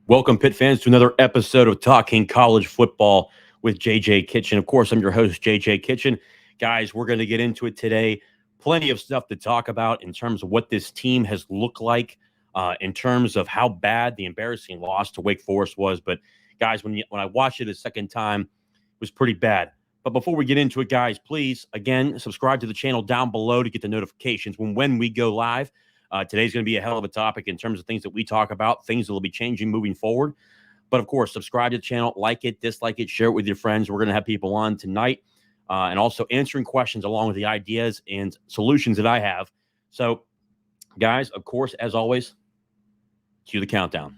Welcome, Pitt fans, to another episode of Talking College Football with JJ Kitchen. Of course, I'm your host, JJ Kitchen. Guys, we're going to get into it today. Plenty of stuff to talk about in terms of what this team has looked like, in terms of how bad the embarrassing loss to Wake Forest was. But, guys, when I watched it a second time, it was pretty bad. But before we get into it, guys, please, again, subscribe to the channel down below to get the notifications when we go live. Today's going to be a hell of a topic in terms of things that we talk about, things that will be changing moving forward. But of course, subscribe to the channel, like it, dislike it, share it with your friends. We're going to have people on tonight and also answering questions along with the ideas and solutions that I have. So, guys, of course, as always, cue the countdown.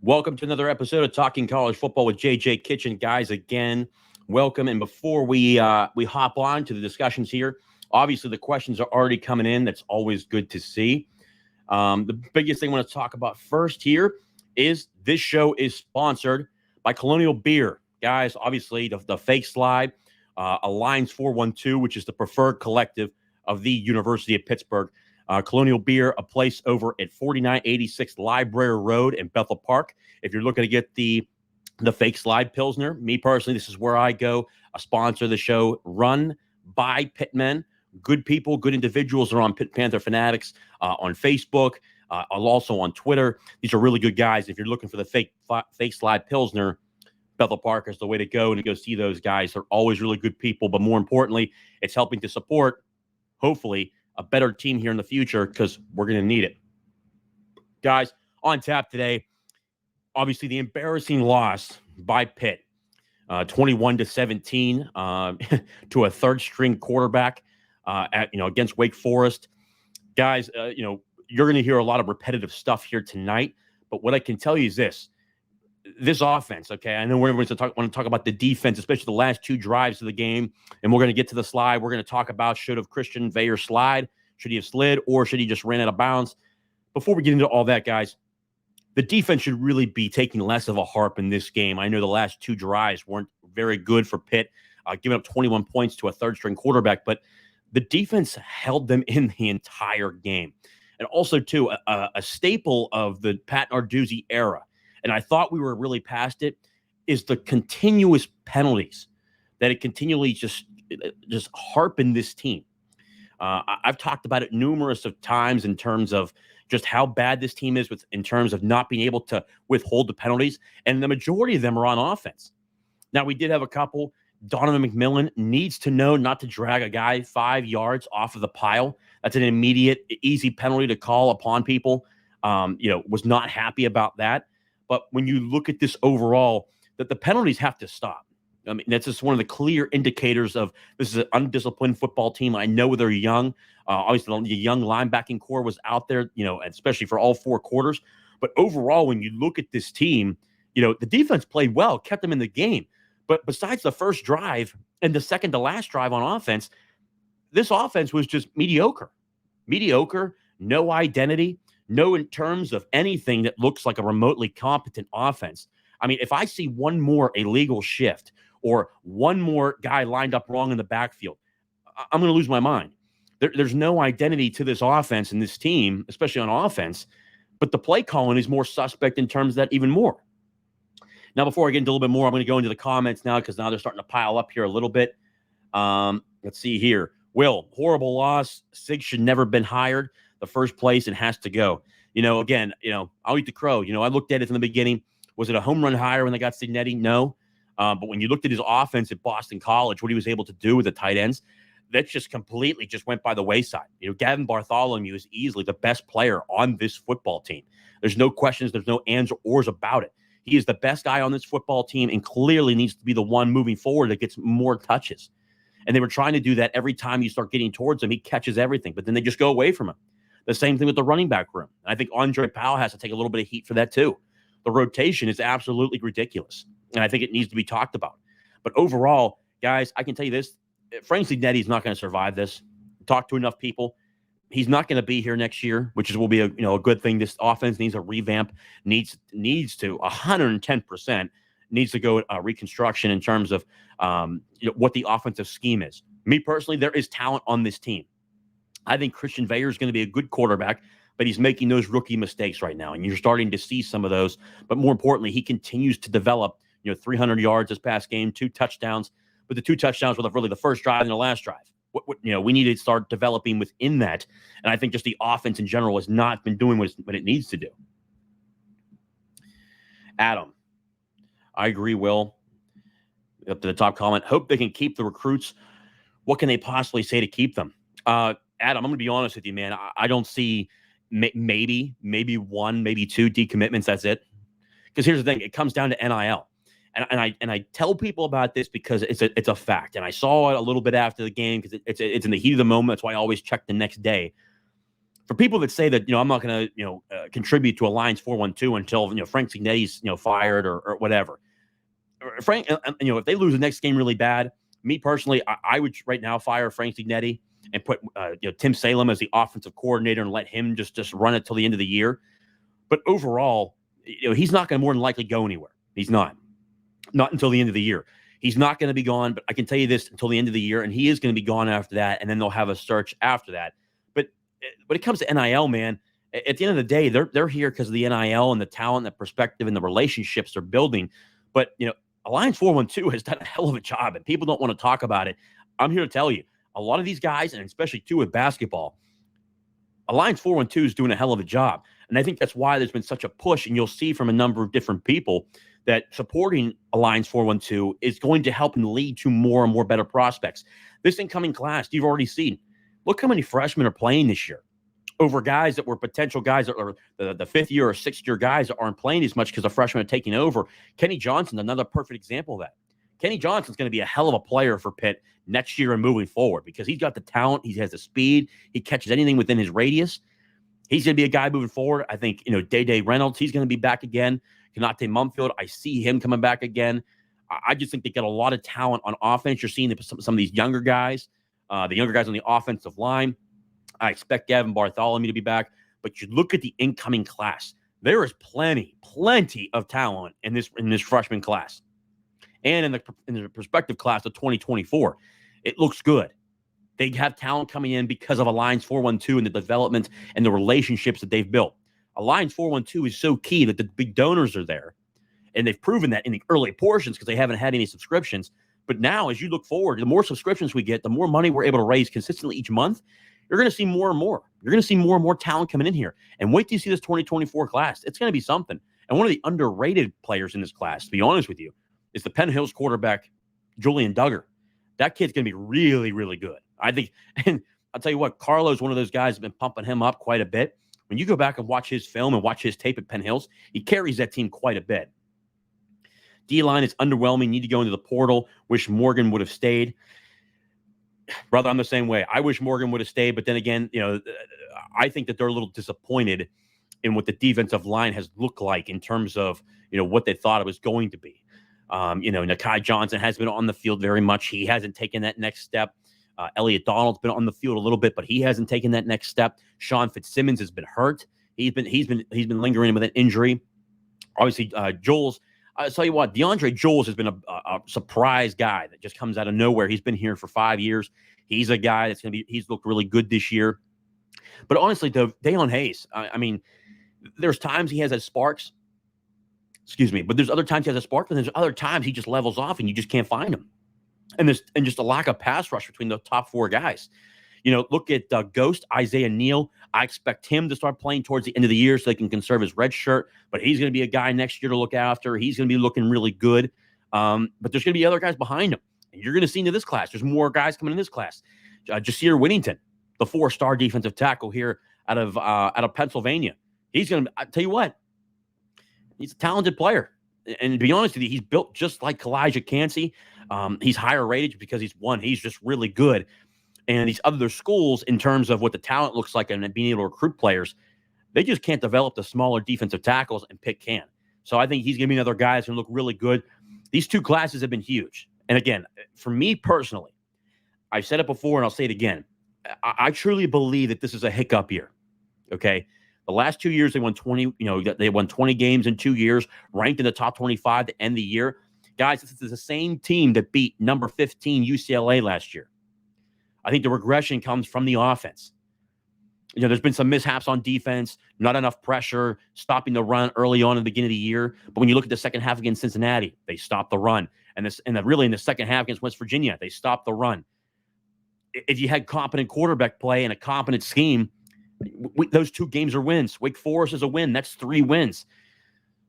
Welcome to another episode of Talking College Football with JJ Kitchen. Guys, again, welcome. And before we hop on to the discussions here, obviously the questions are already coming in. That's always good to see. The biggest thing I want to talk about first here is this show is sponsored by Colonial Beer. Guys, obviously the fake slide, Alliance 412, which is the preferred collective of the University of Pittsburgh. Colonial Beer, a place over at 4986 Library Road in Bethel Park. If you're looking to get the fake slide Pilsner, me personally, this is where I go. A sponsor of the show, run by Pittmen. Good people, good individuals are on Pitt Panther Fanatics on Facebook, also on Twitter. These are really good guys. If you're looking for the fake slide Pilsner, Bethel Park is the way to go and go see those guys. They're always really good people, but more importantly, it's helping to support, hopefully, a better team here in the future because we're going to need it. Guys, on tap today, obviously the embarrassing loss by Pitt, 21-17 to a third-string quarterback against Wake Forest. Guys, you're going to hear a lot of repetitive stuff here tonight, but what I can tell you is this offense, okay, I know everyone's want to talk about the defense, especially the last two drives of the game, and we're going to get to the slide. We're going to talk about should have Christian Veyer slide, should he have slid, or should he just ran out of bounds? Before we get into all that, guys, the defense should really be taking less of a harp in this game. I know the last two drives weren't very good for Pitt, giving up 21 points to a third-string quarterback, but the defense held them in the entire game. And also, too, a staple of the Pat Narduzzi era, and I thought we were really past it, is the continuous penalties that it continually just harp in this team. I've talked about it numerous of times in terms of just how bad this team is in terms of not being able to withhold the penalties, and the majority of them are on offense. Now, we did have a couple. Donovan McMillan needs to know not to drag a guy 5 yards off of the pile. That's an immediate, easy penalty to call upon people. Was not happy about that. But when you look at this overall, that the penalties have to stop. I mean, that's just one of the clear indicators of this is an undisciplined football team. I know they're young. Obviously, the young linebacking core was out there, especially for all four quarters. But overall, when you look at this team, the defense played well, kept them in the game. But besides the first drive and the second to last drive on offense, this offense was just mediocre. Mediocre, no identity. No, in terms of anything that looks like a remotely competent offense. I mean, if I see one more illegal shift or one more guy lined up wrong in the backfield, I'm going to lose my mind. There's no identity to this offense and this team, especially on offense, but the play calling is more suspect in terms of that even more. Now, before I get into a little bit more, I'm going to go into the comments now because now they're starting to pile up here a little bit. Let's see here. Will, horrible loss. Sig should never have been hired. The first place and has to go. Again, I'll eat the crow. I looked at it from the beginning. Was it a home run hire when they got Signetti? No. But when you looked at his offense at Boston College, what he was able to do with the tight ends, that just completely just went by the wayside. Gavin Bartholomew is easily the best player on this football team. There's no questions. There's no ands or ors about it. He is the best guy on this football team and clearly needs to be the one moving forward that gets more touches. And they were trying to do that every time you start getting towards him. He catches everything, but then they just go away from him. The same thing with the running back room. I think Andre Powell has to take a little bit of heat for that too. The rotation is absolutely ridiculous, and I think it needs to be talked about. But overall, guys, I can tell you this: Frank Zignetti's not going to survive this. Talk to enough people. He's not going to be here next year, which will be a good thing. This offense needs a revamp. Needs to 110% needs to go reconstruction in terms of what the offensive scheme is. Me personally, there is talent on this team. I think Christian Veyer is going to be a good quarterback, but he's making those rookie mistakes right now, and you're starting to see some of those. But more importantly, he continues to develop. 300 yards this past game, 2 touchdowns, but the 2 touchdowns were really the first drive and the last drive. We need to start developing within that, and I think just the offense in general has not been doing what it needs to do. Adam, I agree, Will. Up to the top comment. Hope they can keep the recruits. What can they possibly say to keep them? Adam, I'm going to be honest with you, man. I don't see maybe 1, maybe 2 decommitments. That's it. Because here's the thing. It comes down to NIL. And I tell people about this because it's a fact. And I saw it a little bit after the game because it's in the heat of the moment. That's why I always check the next day. For people that say that, I'm not going to, contribute to Alliance 412 until, Frank Zignetti's, fired or whatever. Frank, if they lose the next game really bad, me personally, I would right now fire Frank Zignetti and put, Tim Salem as the offensive coordinator and let him just run it till the end of the year. But overall, he's not going to more than likely go anywhere. He's not until the end of the year. He's not going to be gone, but I can tell you this until the end of the year, and he is going to be gone after that, and then they'll have a search after that. But when it comes to NIL, man, at the end of the day, they're here because of the NIL and the talent, the perspective, and the relationships they're building. But, Alliance 412 has done a hell of a job, and people don't want to talk about it. I'm here to tell you, a lot of these guys, and especially too with basketball, Alliance 412 is doing a hell of a job. And I think that's why there's been such a push, and you'll see from a number of different people that supporting Alliance 412 is going to help and lead to more and more better prospects. This incoming class, you've already seen. Look how many freshmen are playing this year over guys that were potential guys that are the 5th year or 6th year guys that aren't playing as much because the freshmen are taking over. Kenny Johnson's another perfect example of that. Kenny Johnson's going to be a hell of a player for Pitt next year and moving forward because he's got the talent. He has the speed. He catches anything within his radius. He's going to be a guy moving forward. I think, Day Reynolds, he's going to be back again. Kanate Mumfield, I see him coming back again. I just think they got a lot of talent on offense. You're seeing some of these younger guys, the younger guys on the offensive line. I expect Gavin Bartholomew to be back. But you look at the incoming class. There is plenty of talent in this freshman class. And in the prospective class of 2024, it looks good. They have talent coming in because of Alliance 412 and the development and the relationships that they've built. Alliance 412 is so key that the big donors are there. And they've proven that in the early portions because they haven't had any subscriptions. But now, as you look forward, the more subscriptions we get, the more money we're able to raise consistently each month. You're going to see more and more. You're going to see more and more talent coming in here. And wait till you see this 2024 class. It's going to be something. And one of the underrated players in this class, to be honest with you, is the Penn Hills quarterback, Julian Duggar. That kid's going to be really, really good. I think, and I'll tell you what, Carlo's one of those guys that's been pumping him up quite a bit. When you go back and watch his film and watch his tape at Penn Hills, he carries that team quite a bit. D-line is underwhelming. Need to go into the portal. Wish Morgan would have stayed. Brother, I'm the same way. I wish Morgan would have stayed, but then again, I think that they're a little disappointed in what the defensive line has looked like in terms of, what they thought it was going to be. Nakai Johnson has been on the field very much. He hasn't taken that next step. Elliot Donald's been on the field a little bit, but he hasn't taken that next step. Sean Fitzsimmons has been hurt. He's been lingering with an injury. Obviously, Jules. I'll tell you what, DeAndre Jules has been a surprise guy that just comes out of nowhere. He's been here for 5 years. He's a guy he's looked really good this year. But honestly, Dayon Hayes, I mean, there's times he has a sparks. Excuse me, but there's other times he has a spark, and there's other times he just levels off and you just can't find him. And just a lack of pass rush between the top 4 guys. Look at Ghost, Isaiah Neal. I expect him to start playing towards the end of the year so they can conserve his red shirt. But he's going to be a guy next year to look after. He's going to be looking really good. But there's going to be other guys behind him. And you're going to see into this class. There's more guys coming in this class. Jasir Whittington, the 4-star defensive tackle here out of Pennsylvania. He's going to, I tell you what, he's a talented player. And to be honest with you, he's built just like Kalijah Cansey. He's higher rated because he's just really good. And these other schools, in terms of what the talent looks like and being able to recruit players, they just can't develop the smaller defensive tackles, and Pitt can. So I think he's going to be another guy that's going to look really good. These two classes have been huge. And again, for me personally, I've said it before and I'll say it again. I truly believe that this is a hiccup year. Okay. The last 2 years, they won 20, they won 20 games in 2 years, ranked in the top 25 to end the year. Guys, this is the same team that beat number 15 UCLA last year. I think the regression comes from the offense. There's been some mishaps on defense, not enough pressure, stopping the run early on in the beginning of the year. But when you look at the second half against Cincinnati, they stopped the run. And really in the second half against West Virginia, they stopped the run. If you had competent quarterback play and a competent scheme, those 2 games are wins. Wake Forest is a win. That's 3 wins.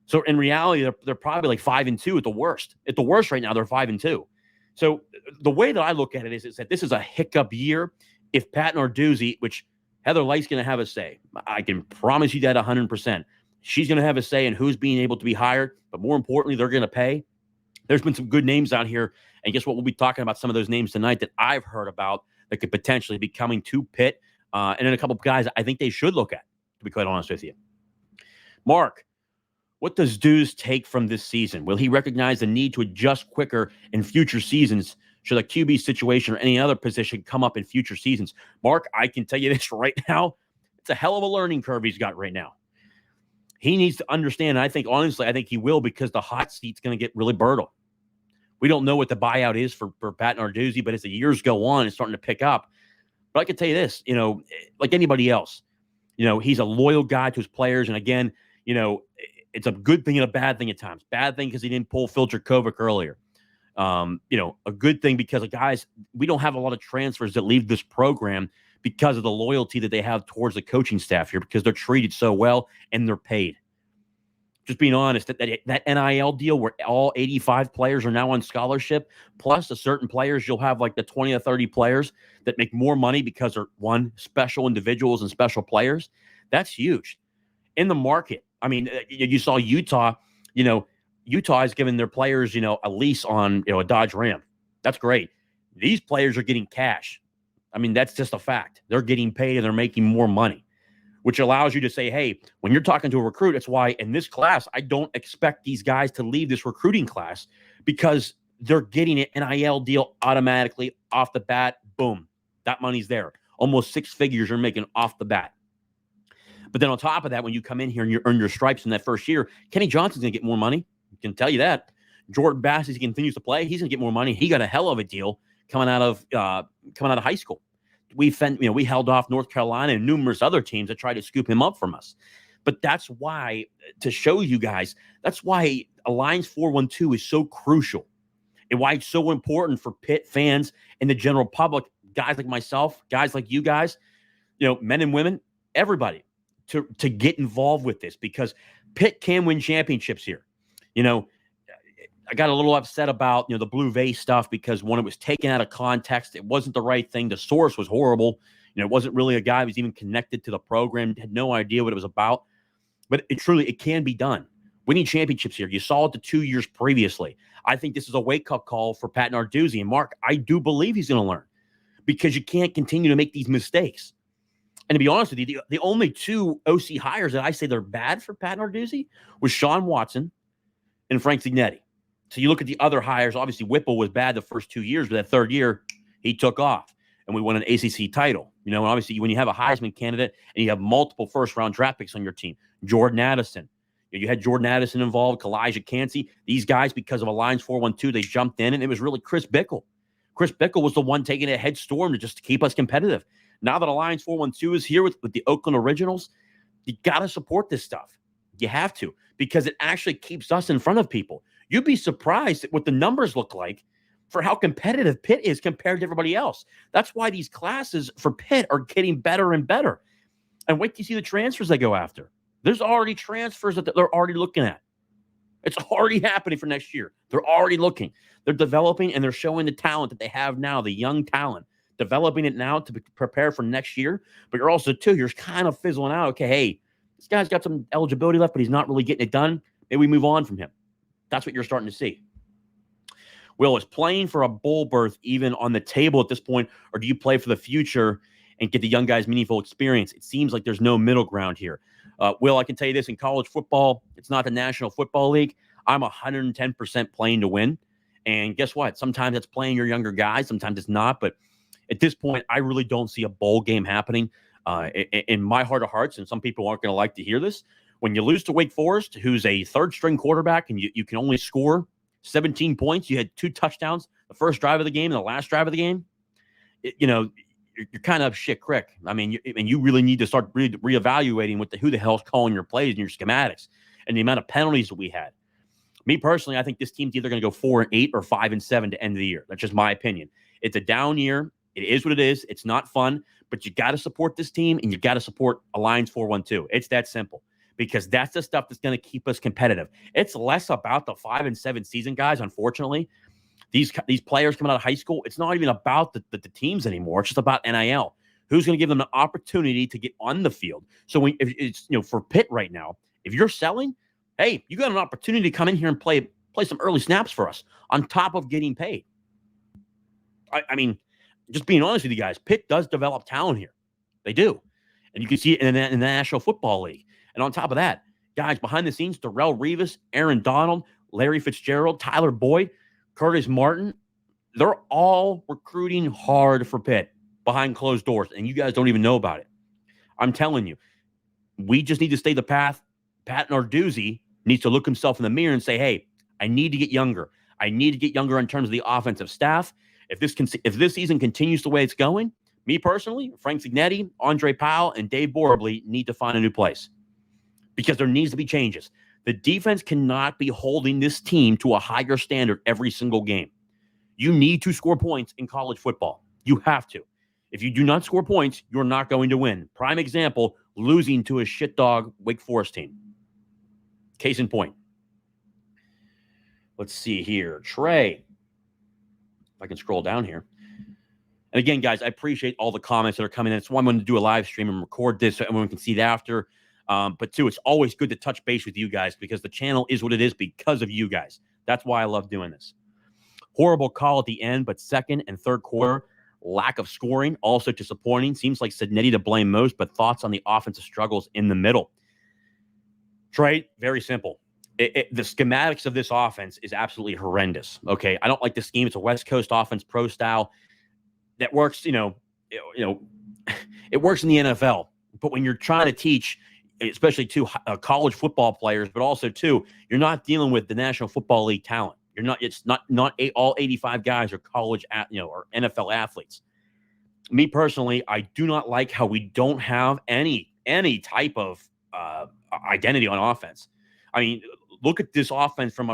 So in reality, they're probably like 5-2 at the worst. At the worst right now, they're 5-2. So the way that I look at it is that this is a hiccup year. If Pat Narduzzi, which Heather Light's going to have a say, I can promise you that 100%. She's going to have a say in who's being able to be hired, but more importantly, they're going to pay. There's been some good names out here, and guess what? We'll be talking about some of those names tonight that I've heard about that could potentially be coming to Pitt, and then a couple of guys I think they should look at, to be quite honest with you. Mark, what does Deuce take from this season? Will he recognize the need to adjust quicker in future seasons should a QB situation or any other position come up in future seasons? Mark, I can tell you this right now. It's a hell of a learning curve he's got right now. He needs to understand, and honestly, I think he will, because the hot seat's going to get really brutal. We don't know what the buyout is for Pat Narduzzi, but as the years go on, it's starting to pick up. But I can tell you this, like anybody else, he's a loyal guy to his players. And again, it's a good thing and a bad thing at times. Bad thing because he didn't pull Phil Jurkovec earlier. A good thing because, guys, we don't have a lot of transfers that leave this program because of the loyalty that they have towards the coaching staff here, because they're treated so well and they're paid. Just being honest, that NIL deal where all 85 players are now on scholarship, plus the certain players, you'll have like the 20 or 30 players that make more money because they're, special individuals and special players. That's huge. In the market, I mean, you saw Utah, Utah has given their players, a lease on, a Dodge Ram. That's great. These players are getting cash. I mean, that's just a fact. They're getting paid and they're making more money, which allows you to say, hey, when you're talking to a recruit, it's why in this class, I don't expect these guys to leave this recruiting class, because they're getting an NIL deal automatically off the bat. Boom. That money's there. Almost 6 figures you're making off the bat. But then on top of that, when you come in here and you earn your stripes in that first year, Kenny Johnson's going to get more money. I can tell you that. Jordan Bass, as he continues to play, he's going to get more money. He got a hell of a deal coming out of high school. We held off North Carolina and numerous other teams that tried to scoop him up from us. But that's why, to show you guys, that's why Alliance 412 is so crucial, and why it's so important for Pitt fans and the general public, guys like myself, guys like you guys, men and women, everybody, to get involved with this, because Pitt can win championships here. I got a little upset about, the blue vase stuff, because when it was taken out of context, it wasn't the right thing. The source was horrible. It wasn't really a guy who was even connected to the program, had no idea what it was about. But it can be done. Winning championships here. You saw it the 2 years previously. I think this is a wake-up call for Pat Narduzzi. And Mark, I do believe he's going to learn, because you can't continue to make these mistakes. And to be honest with you, the only 2 OC hires that I say they're bad for Pat Narduzzi was Sean Watson and Frank Zignetti. So you look at the other hires, obviously Whipple was bad the first 2 years, but that third year, he took off, and we won an ACC title. And obviously when you have a Heisman candidate and you have multiple first-round draft picks on your team, Jordan Addison, you had Jordan Addison involved, Kalijah Cansey. These guys, because of Alliance 412, they jumped in, and it was really Chris Bickle. Chris Bickle was the one taking a head storm to keep us competitive. Now that Alliance 412 is here with the Oakland Originals, you got to support this stuff. You have to, because it actually keeps us in front of people. You'd be surprised at what the numbers look like for how competitive Pitt is compared to everybody else. That's why these classes for Pitt are getting better and better. And wait till you see the transfers they go after. There's already transfers that they're already looking at. It's already happening for next year. They're already looking. They're developing, and they're showing the talent that they have now, the young talent, developing it now to prepare for next year. But you're also, too, you're kind of fizzling out. Okay, hey, this guy's got some eligibility left, but he's not really getting it done. Maybe we move on from him. That's what you're starting to see. Will, is playing for a bowl berth even on the table at this point, or do you play for the future and get the young guys meaningful experience? It seems like there's no middle ground here. Will, I can tell you this, in college football, it's not the National Football League. I'm 110% playing to win. And guess what? Sometimes it's playing your younger guys, sometimes it's not. But at this point, I really don't see a bowl game happening. In my heart of hearts, and some people aren't going to like to hear this, when you lose to Wake Forest, who's a third-string quarterback, and you can only score 17 points, you had 2 touchdowns the first drive of the game and the last drive of the game, you're kind of shit creek. I mean, you really need to start reevaluating who the hell's calling your plays and your schematics and the amount of penalties that we had. Me personally, I think this team's either going to go 4-8 or 5-7 to end the year. That's just my opinion. It's a down year. It is what it is. It's not fun, but you got to support this team and you got to support Alliance 412. It's that simple, because that's the stuff that's going to keep us competitive. It's less about the 5-7 season, guys. Unfortunately, these players coming out of high school, it's not even about the teams anymore. It's just about NIL. Who's going to give them an opportunity to get on the field? So if it's for Pitt right now, if you're selling, hey, you got an opportunity to come in here and play some early snaps for us on top of getting paid. I mean, just being honest with you guys, Pitt does develop talent here. They do. And you can see it in the National Football League. And on top of that, guys behind the scenes, Darrell Revis, Aaron Donald, Larry Fitzgerald, Tyler Boyd, Curtis Martin, they're all recruiting hard for Pitt behind closed doors, and you guys don't even know about it. I'm telling you, we just need to stay the path. Pat Narduzzi needs to look himself in the mirror and say, hey, I need to get younger. I need to get younger in terms of the offensive staff. If this season continues the way it's going, me personally, Frank Signetti, Andre Powell, and Dave Borbley need to find a new place, because there needs to be changes. The defense cannot be holding this team to a higher standard every single game. You need to score points in college football. You have to. If you do not score points, you're not going to win. Prime example, losing to a shit dog Wake Forest team. Case in point. Let's see here. Trey. If I can scroll down here. And again, guys, I appreciate all the comments that are coming in. It's why I'm going to do a live stream and record this so everyone can see it after. But two, it's always good to touch base with you guys, because the channel is what it is because of you guys. That's why I love doing this. Horrible call at the end, but second and third quarter, lack of scoring, also disappointing. Seems like Sidnetti to blame most, but thoughts on the offensive struggles in the middle. Trey, very simple. The schematics of this offense is absolutely horrendous. Okay, I don't like the scheme. It's a West Coast offense, pro style, that works. It works in the NFL. But when you're trying to teach, especially to college football players, but also too, you're not dealing with the National Football League talent. You're not. It's not all 85 guys are college or NFL athletes. Me personally, I do not like how we don't have any type of identity on offense. I mean, look at this offense from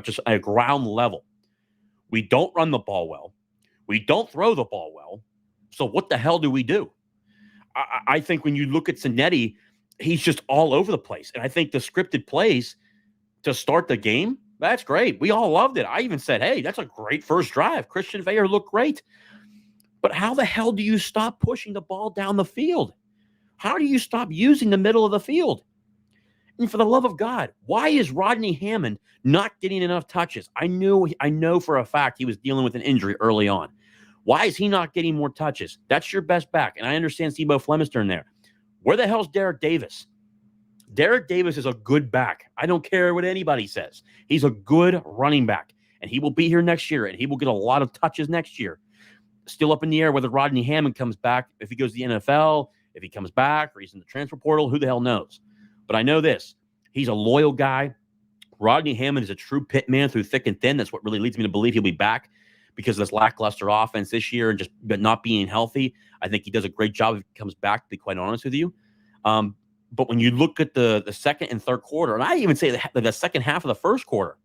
just a ground level. We don't run the ball well. We don't throw the ball well. So what the hell do we do? I think when you look at Zanetti, he's just all over the place. And I think the scripted plays to start the game, that's great. We all loved it. I even said, hey, that's a great first drive. Christian Veyer looked great. But how the hell do you stop pushing the ball down the field? How do you stop using the middle of the field? And for the love of God, why is Rodney Hammond not getting enough touches? I know for a fact he was dealing with an injury early on. Why is he not getting more touches? That's your best back. And I understand Steve Flemister in there. Where the hell's Derek Davis? Derek Davis is a good back. I don't care what anybody says. He's a good running back. And he will be here next year. And he will get a lot of touches next year. Still up in the air whether Rodney Hammond comes back, if he goes to the NFL, if he comes back, or he's in the transfer portal, who the hell knows? But I know this. He's a loyal guy. Rodney Hammond is a true Pitt man through thick and thin. That's what really leads me to believe he'll be back because of this lackluster offense this year and but not being healthy. I think he does a great job if he comes back, to be quite honest with you. But when you look at the second and third quarter, and I even say the second half of the first quarter,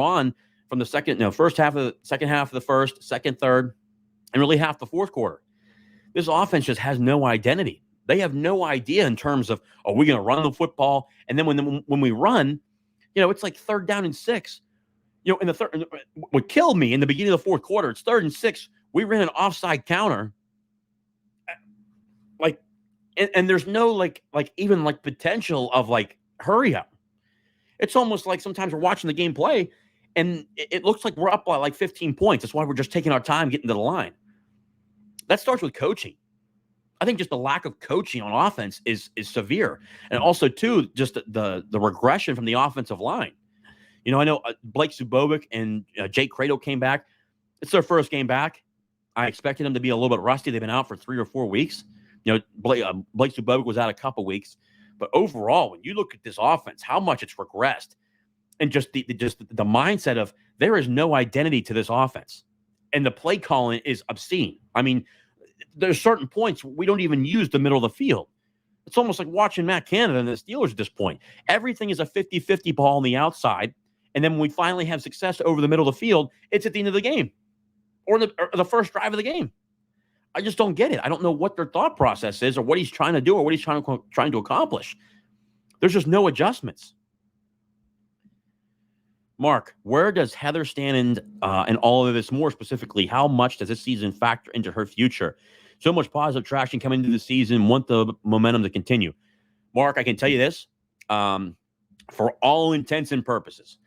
on from the first half of the second half of the first, second, third, and really half the fourth quarter, this offense just has no identity. They have no idea in terms of, are we going to run the football? And then when we run, it's like 3rd down and 6. In the third, what killed me in the beginning of the fourth quarter, it's 3rd and 6. We ran an offside counter. And there's no even potential of hurry up. It's almost like sometimes we're watching the game play And it looks like we're up by like 15 points. That's why we're just taking our time getting to the line. That starts with coaching. I think just the lack of coaching on offense is severe. And also, too, just the regression from the offensive line. I know Blake Zubovic and Jake Cradle came back. It's their first game back. I expected them to be a little bit rusty. They've been out for 3 or 4 weeks. Blake Zubovic was out a couple weeks. But overall, when you look at this offense, how much it's regressed, and just the mindset of there is no identity to this offense, and the play calling is obscene. I mean, there's certain points we don't even use the middle of the field. It's almost like watching Matt Canada and the Steelers at this point. Everything is a 50-50 ball on the outside, and then when we finally have success over the middle of the field, it's at the end of the game or the first drive of the game. I just don't get it. I don't know what their thought process is or what he's trying to do or what he's trying to accomplish. There's just no adjustments. Mark, where does Heather stand in all of this? More specifically, how much does this season factor into her future? So much positive traction coming into the season. Want the momentum to continue. Mark, I can tell you this. For all intents and purposes,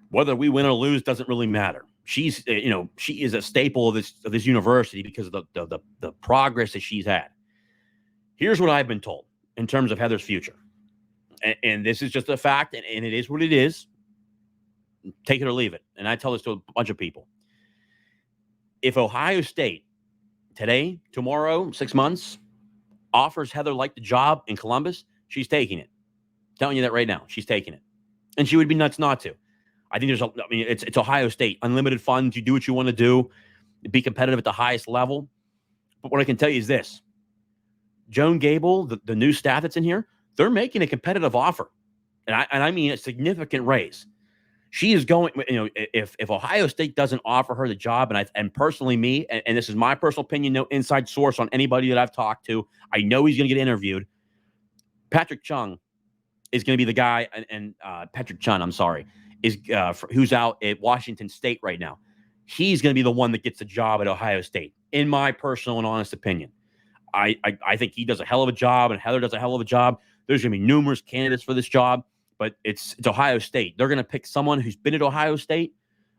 whether we win or lose doesn't really matter. She is a staple of this university because of the progress that she's had. Here's what I've been told in terms of Heather's future. And this is just a fact, and it is what it is. Take it or leave it. And I tell this to a bunch of people. If Ohio State today, tomorrow, 6 months, offers Heather like the job in Columbus, she's taking it. I'm telling you that right now. She's taking it. And she would be nuts not to. I think it's Ohio State. Unlimited funds. You do what you want to do. Be competitive at the highest level. But what I can tell you is this. Joan Gable, the new staff that's in here, they're making a competitive offer. And I mean a significant raise. She is going, if Ohio State doesn't offer her the job, and personally me, and this is my personal opinion, no inside source on anybody that I've talked to, I know he's going to get interviewed. Patrick Chung is going to be the guy, and Patrick Chung, I'm sorry, is who's out at Washington State right now. He's going to be the one that gets the job at Ohio State, in my personal and honest opinion. I think he does a hell of a job, and Heather does a hell of a job. There's going to be numerous candidates for this job. But it's Ohio State. They're going to pick someone who's been at Ohio State.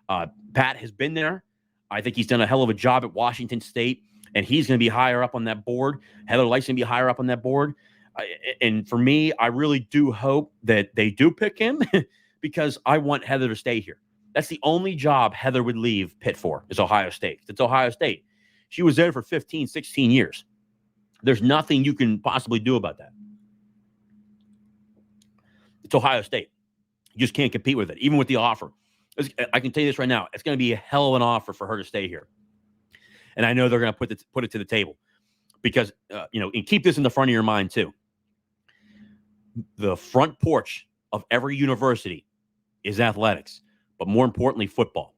Pat has been there. I think he's done a hell of a job at Washington State, and he's going to be higher up on that board. Heather Light's going to be higher up on that board. And for me, I really do hope that they do pick him because I want Heather to stay here. That's the only job Heather would leave Pitt for is Ohio State. It's Ohio State. She was there for 15, 16 years. There's nothing you can possibly do about that. It's Ohio State. You just can't compete with it, even with the offer. I can tell you this right now. It's going to be a hell of an offer for her to stay here. And I know they're going to put it to the table because, and keep this in the front of your mind too. The front porch of every university is athletics, but more importantly, football.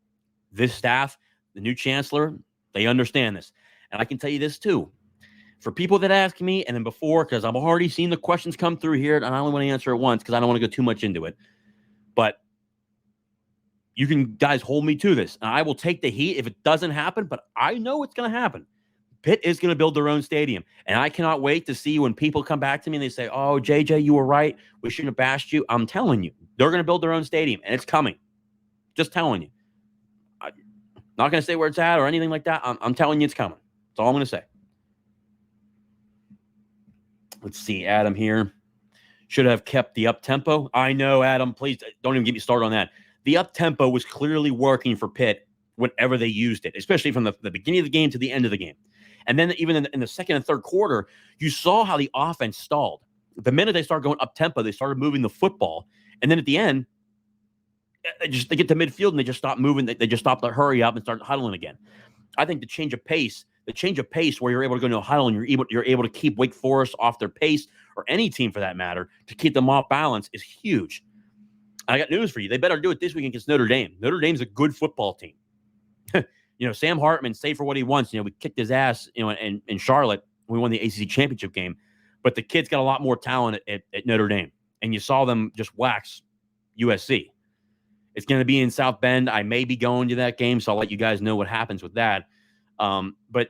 This staff, the new chancellor, they understand this. And I can tell you this too. For people that ask me, and then before, because I've already seen the questions come through here, and I only want to answer it once because I don't want to go too much into it. But you can, guys, hold me to this. And I will take the heat if it doesn't happen, but I know it's going to happen. Pitt is going to build their own stadium. And I cannot wait to see when people come back to me and they say, oh, JJ, you were right. We shouldn't have bashed you. I'm telling you, they're going to build their own stadium, and it's coming. Just telling you. I'm not going to say where it's at or anything like that. I'm telling you it's coming. That's all I'm going to say. Let's see, Adam here. Should have kept the up-tempo. I know, Adam, please don't even get me started on that. The up-tempo was clearly working for Pitt whenever they used it, especially from the beginning of the game to the end of the game. And then even in the second and third quarter, you saw how the offense stalled. The minute they started going up-tempo, they started moving the football. And then at the end, they get to midfield and they just stop moving. They just stop the hurry up and start huddling again. I think the change of pace where you're able to go into a huddle and you're able to keep Wake Forest off their pace, or any team for that matter, to keep them off balance is huge. I got news for you. They better do it this week against Notre Dame. Notre Dame's a good football team. Sam Hartman, say for what he wants. We kicked his ass, in Charlotte. We won the ACC championship game. But the kid's got a lot more talent at Notre Dame. And you saw them just wax USC. It's going to be in South Bend. I may be going to that game, so I'll let you guys know what happens with that. But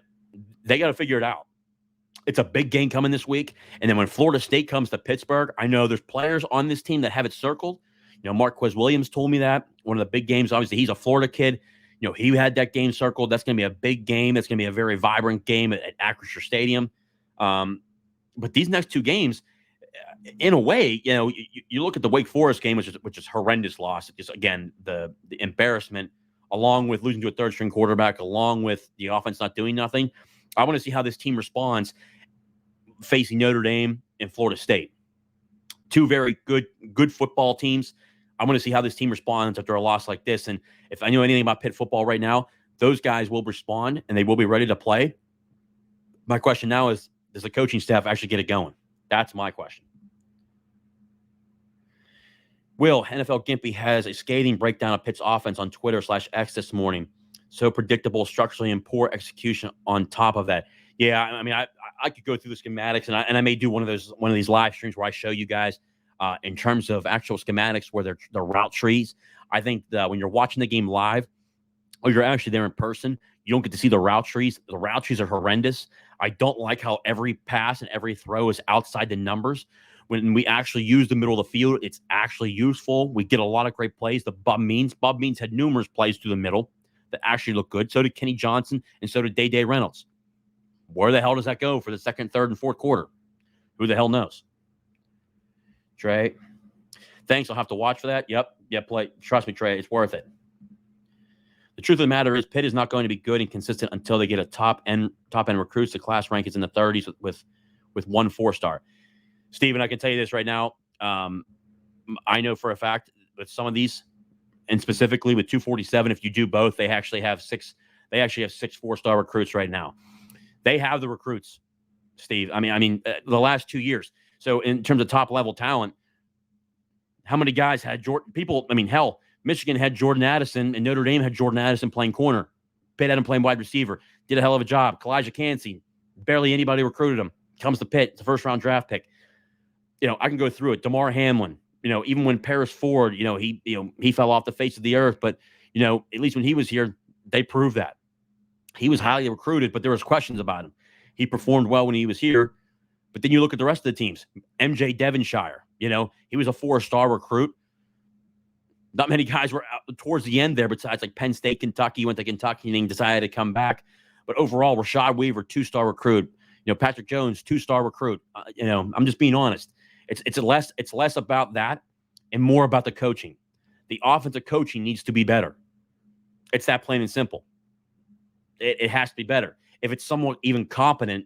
they got to figure it out. It's a big game coming this week. And then when Florida State comes to Pittsburgh, I know there's players on this team that have it circled. Marquez Williams told me that one of the big games. Obviously, he's a Florida kid. He had that game circled. That's going to be a big game. That's going to be a very vibrant game at Acrisure Stadium. But these next two games, in a way, you look at the Wake Forest game, which is horrendous loss. Just again, the embarrassment, along with losing to a third string quarterback, along with the offense not doing nothing. I want to see how this team responds facing Notre Dame and Florida State. Two very good football teams. I want to see how this team responds after a loss like this. And if I know anything about Pitt football right now, those guys will respond and they will be ready to play. My question now is, does the coaching staff actually get it going? That's my question. Will, NFL Gimpy has a scathing breakdown of Pitt's offense on Twitter/X this morning. So predictable structurally and poor execution on top of that. Yeah, I mean, I could go through the schematics, and I may do one of these live streams where I show you guys in terms of actual schematics where they're route trees. I think that when you're watching the game live, or you're actually there in person, you don't get to see the route trees. The route trees are horrendous. I don't like how every pass and every throw is outside the numbers. When we actually use the middle of the field, it's actually useful. We get a lot of great plays. The Bub Means had numerous plays through the middle that actually look good. So did Kenny Johnson, and so did Day Reynolds. Where the hell does that go for the second, third, and fourth quarter? Who the hell knows? Trey, thanks. I'll have to watch for that. Yep. Play. Trust me, Trey, it's worth it. The truth of the matter is Pitt is not going to be good and consistent until they get a top end recruits. The class rank is in the 30s with 1 4-star. Steven, I can tell you this right now. I know for a fact with some of these, and specifically with 247, if you do both, they actually have 6 4-star recruits right now. They have the recruits, Steve. I mean, the last 2 years. So in terms of top level talent, how many guys had hell, Michigan had Jordan Addison and Notre Dame had Jordan Addison playing corner. Pitt had him playing wide receiver. Did a hell of a job. Kalijah Cansey, barely anybody recruited him. Comes to Pitt. It's a first-round draft pick. I can go through it. Damar Hamlin, even when Paris Ford, he fell off the face of the earth. But, at least when he was here, they proved that. He was highly recruited, but there was questions about him. He performed well when he was here. But then you look at the rest of the teams. MJ Devonshire, he was a 4-star recruit. Not many guys were out towards the end there besides like Penn State, Kentucky, went to Kentucky and then decided to come back. But overall, Rashad Weaver, 2-star recruit. Patrick Jones, 2-star recruit. I'm just being honest. It's less about that and more about the coaching. The offensive coaching needs to be better. It's that plain and simple. It has to be better. If it's somewhat even competent,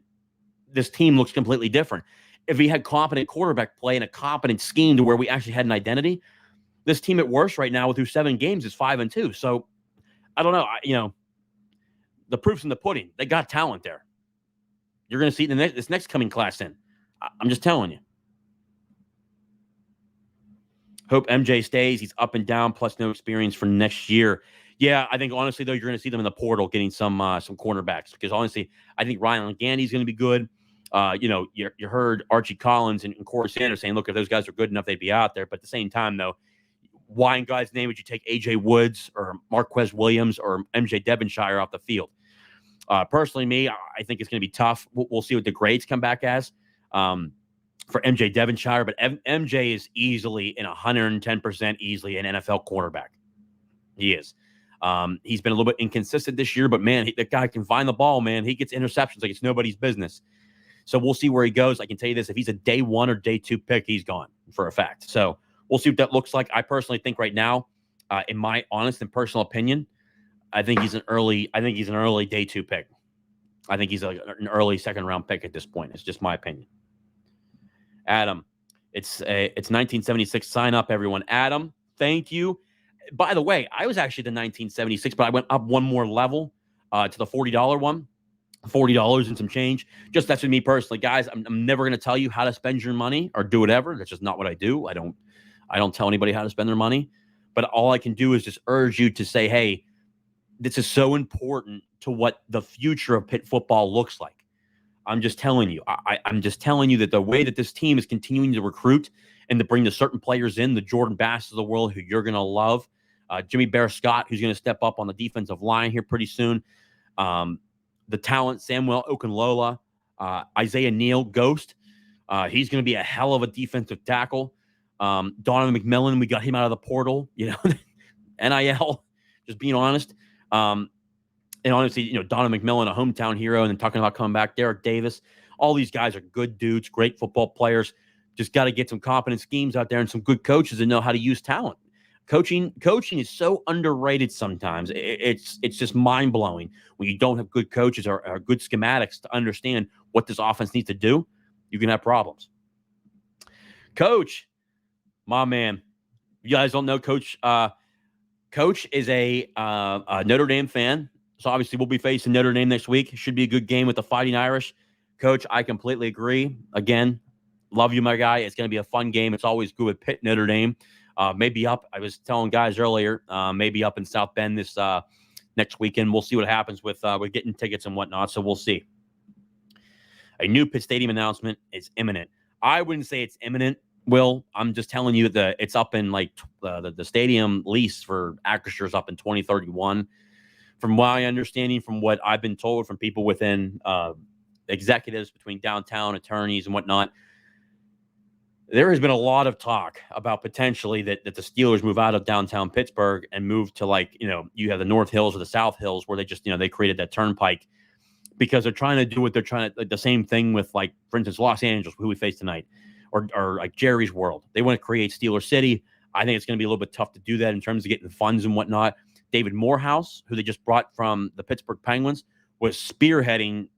this team looks completely different. If we had competent quarterback play and a competent scheme to where we actually had an identity, this team at worst right now through 7 games is 5-2. So I don't know. The proof's in the pudding. They got talent there. You're going to see it this next coming class in. I'm just telling you. Hope MJ stays. He's up and down, plus no experience for next year. Yeah, I think honestly though, you're going to see them in the portal getting some cornerbacks because honestly, I think Ryan Gandy's going to be good. You heard Archie Collins and Corey Sanders saying, look, if those guys are good enough, they'd be out there. But at the same time, though, why in God's name would you take AJ Woods or Marquez Williams or MJ Devonshire off the field? Personally, I think it's going to be tough. We'll see what the grades come back as for MJ Devonshire. But MJ is easily in 110% easily an NFL quarterback. He is. He's been a little bit inconsistent this year, but man, that guy can find the ball, man. He gets interceptions like it's nobody's business. So we'll see where he goes. I can tell you this, if he's a day 1 or day 2 pick, he's gone for a fact. So we'll see what that looks like. I personally think right now, in my honest and personal opinion, I think he's an early day 2 pick. I think he's an early second-round pick at this point. It's just my opinion. Adam, it's 1976. Sign up, everyone. Adam, thank you. By the way, I was actually the 1976, but I went up one more level to the $40 one. $40 and some change. Just that's with me personally, guys. I'm never going to tell you how to spend your money or do whatever. That's just not what I do. I don't tell anybody how to spend their money. But all I can do is just urge you to say, hey, this is so important to what the future of Pitt football looks like. I'm just telling you. I'm just telling you that the way that this team is continuing to recruit and to bring the certain players in, the Jordan Bass of the world, who you're going to love, Jimmy Bear Scott, who's going to step up on the defensive line here pretty soon. The talent, Samuel Okunlola, Isaiah Neal, Ghost. He's going to be a hell of a defensive tackle. Donovan McMillan, we got him out of the portal, NIL, just being honest. And honestly, Donovan McMillan, a hometown hero, and then talking about coming back, Derek Davis. All these guys are good dudes, great football players. Just got to get some competent schemes out there and some good coaches that know how to use talent. Coaching is so underrated sometimes. It's just mind blowing when you don't have good coaches or good schematics to understand what this offense needs to do. You can have problems. Coach, my man, you guys don't know Coach. Coach is a Notre Dame fan. So obviously we'll be facing Notre Dame next week. Should be a good game with the Fighting Irish. Coach, I completely agree. Again, love you, my guy. It's going to be a fun game. It's always good with Pitt, Notre Dame. Maybe up. I was telling guys earlier, maybe up in South Bend this next weekend. We'll see what happens with getting tickets and whatnot. So we'll see. A new Pitt Stadium announcement is imminent. I wouldn't say it's imminent, Will. I'm just telling you that it's up in the stadium lease for Acrisure is up in 2031. From my understanding, from what I've been told from people within executives between downtown attorneys and whatnot, there has been a lot of talk about potentially that the Steelers move out of downtown Pittsburgh and move to you have the North Hills or the South Hills where they just, they created that turnpike because they're trying to do what they're trying to, the same thing with for instance, Los Angeles, who we face tonight, or like Jerry's World. They want to create Steeler City. I think it's going to be a little bit tough to do that in terms of getting funds and whatnot. David Morehouse, who they just brought from the Pittsburgh Penguins, was spearheading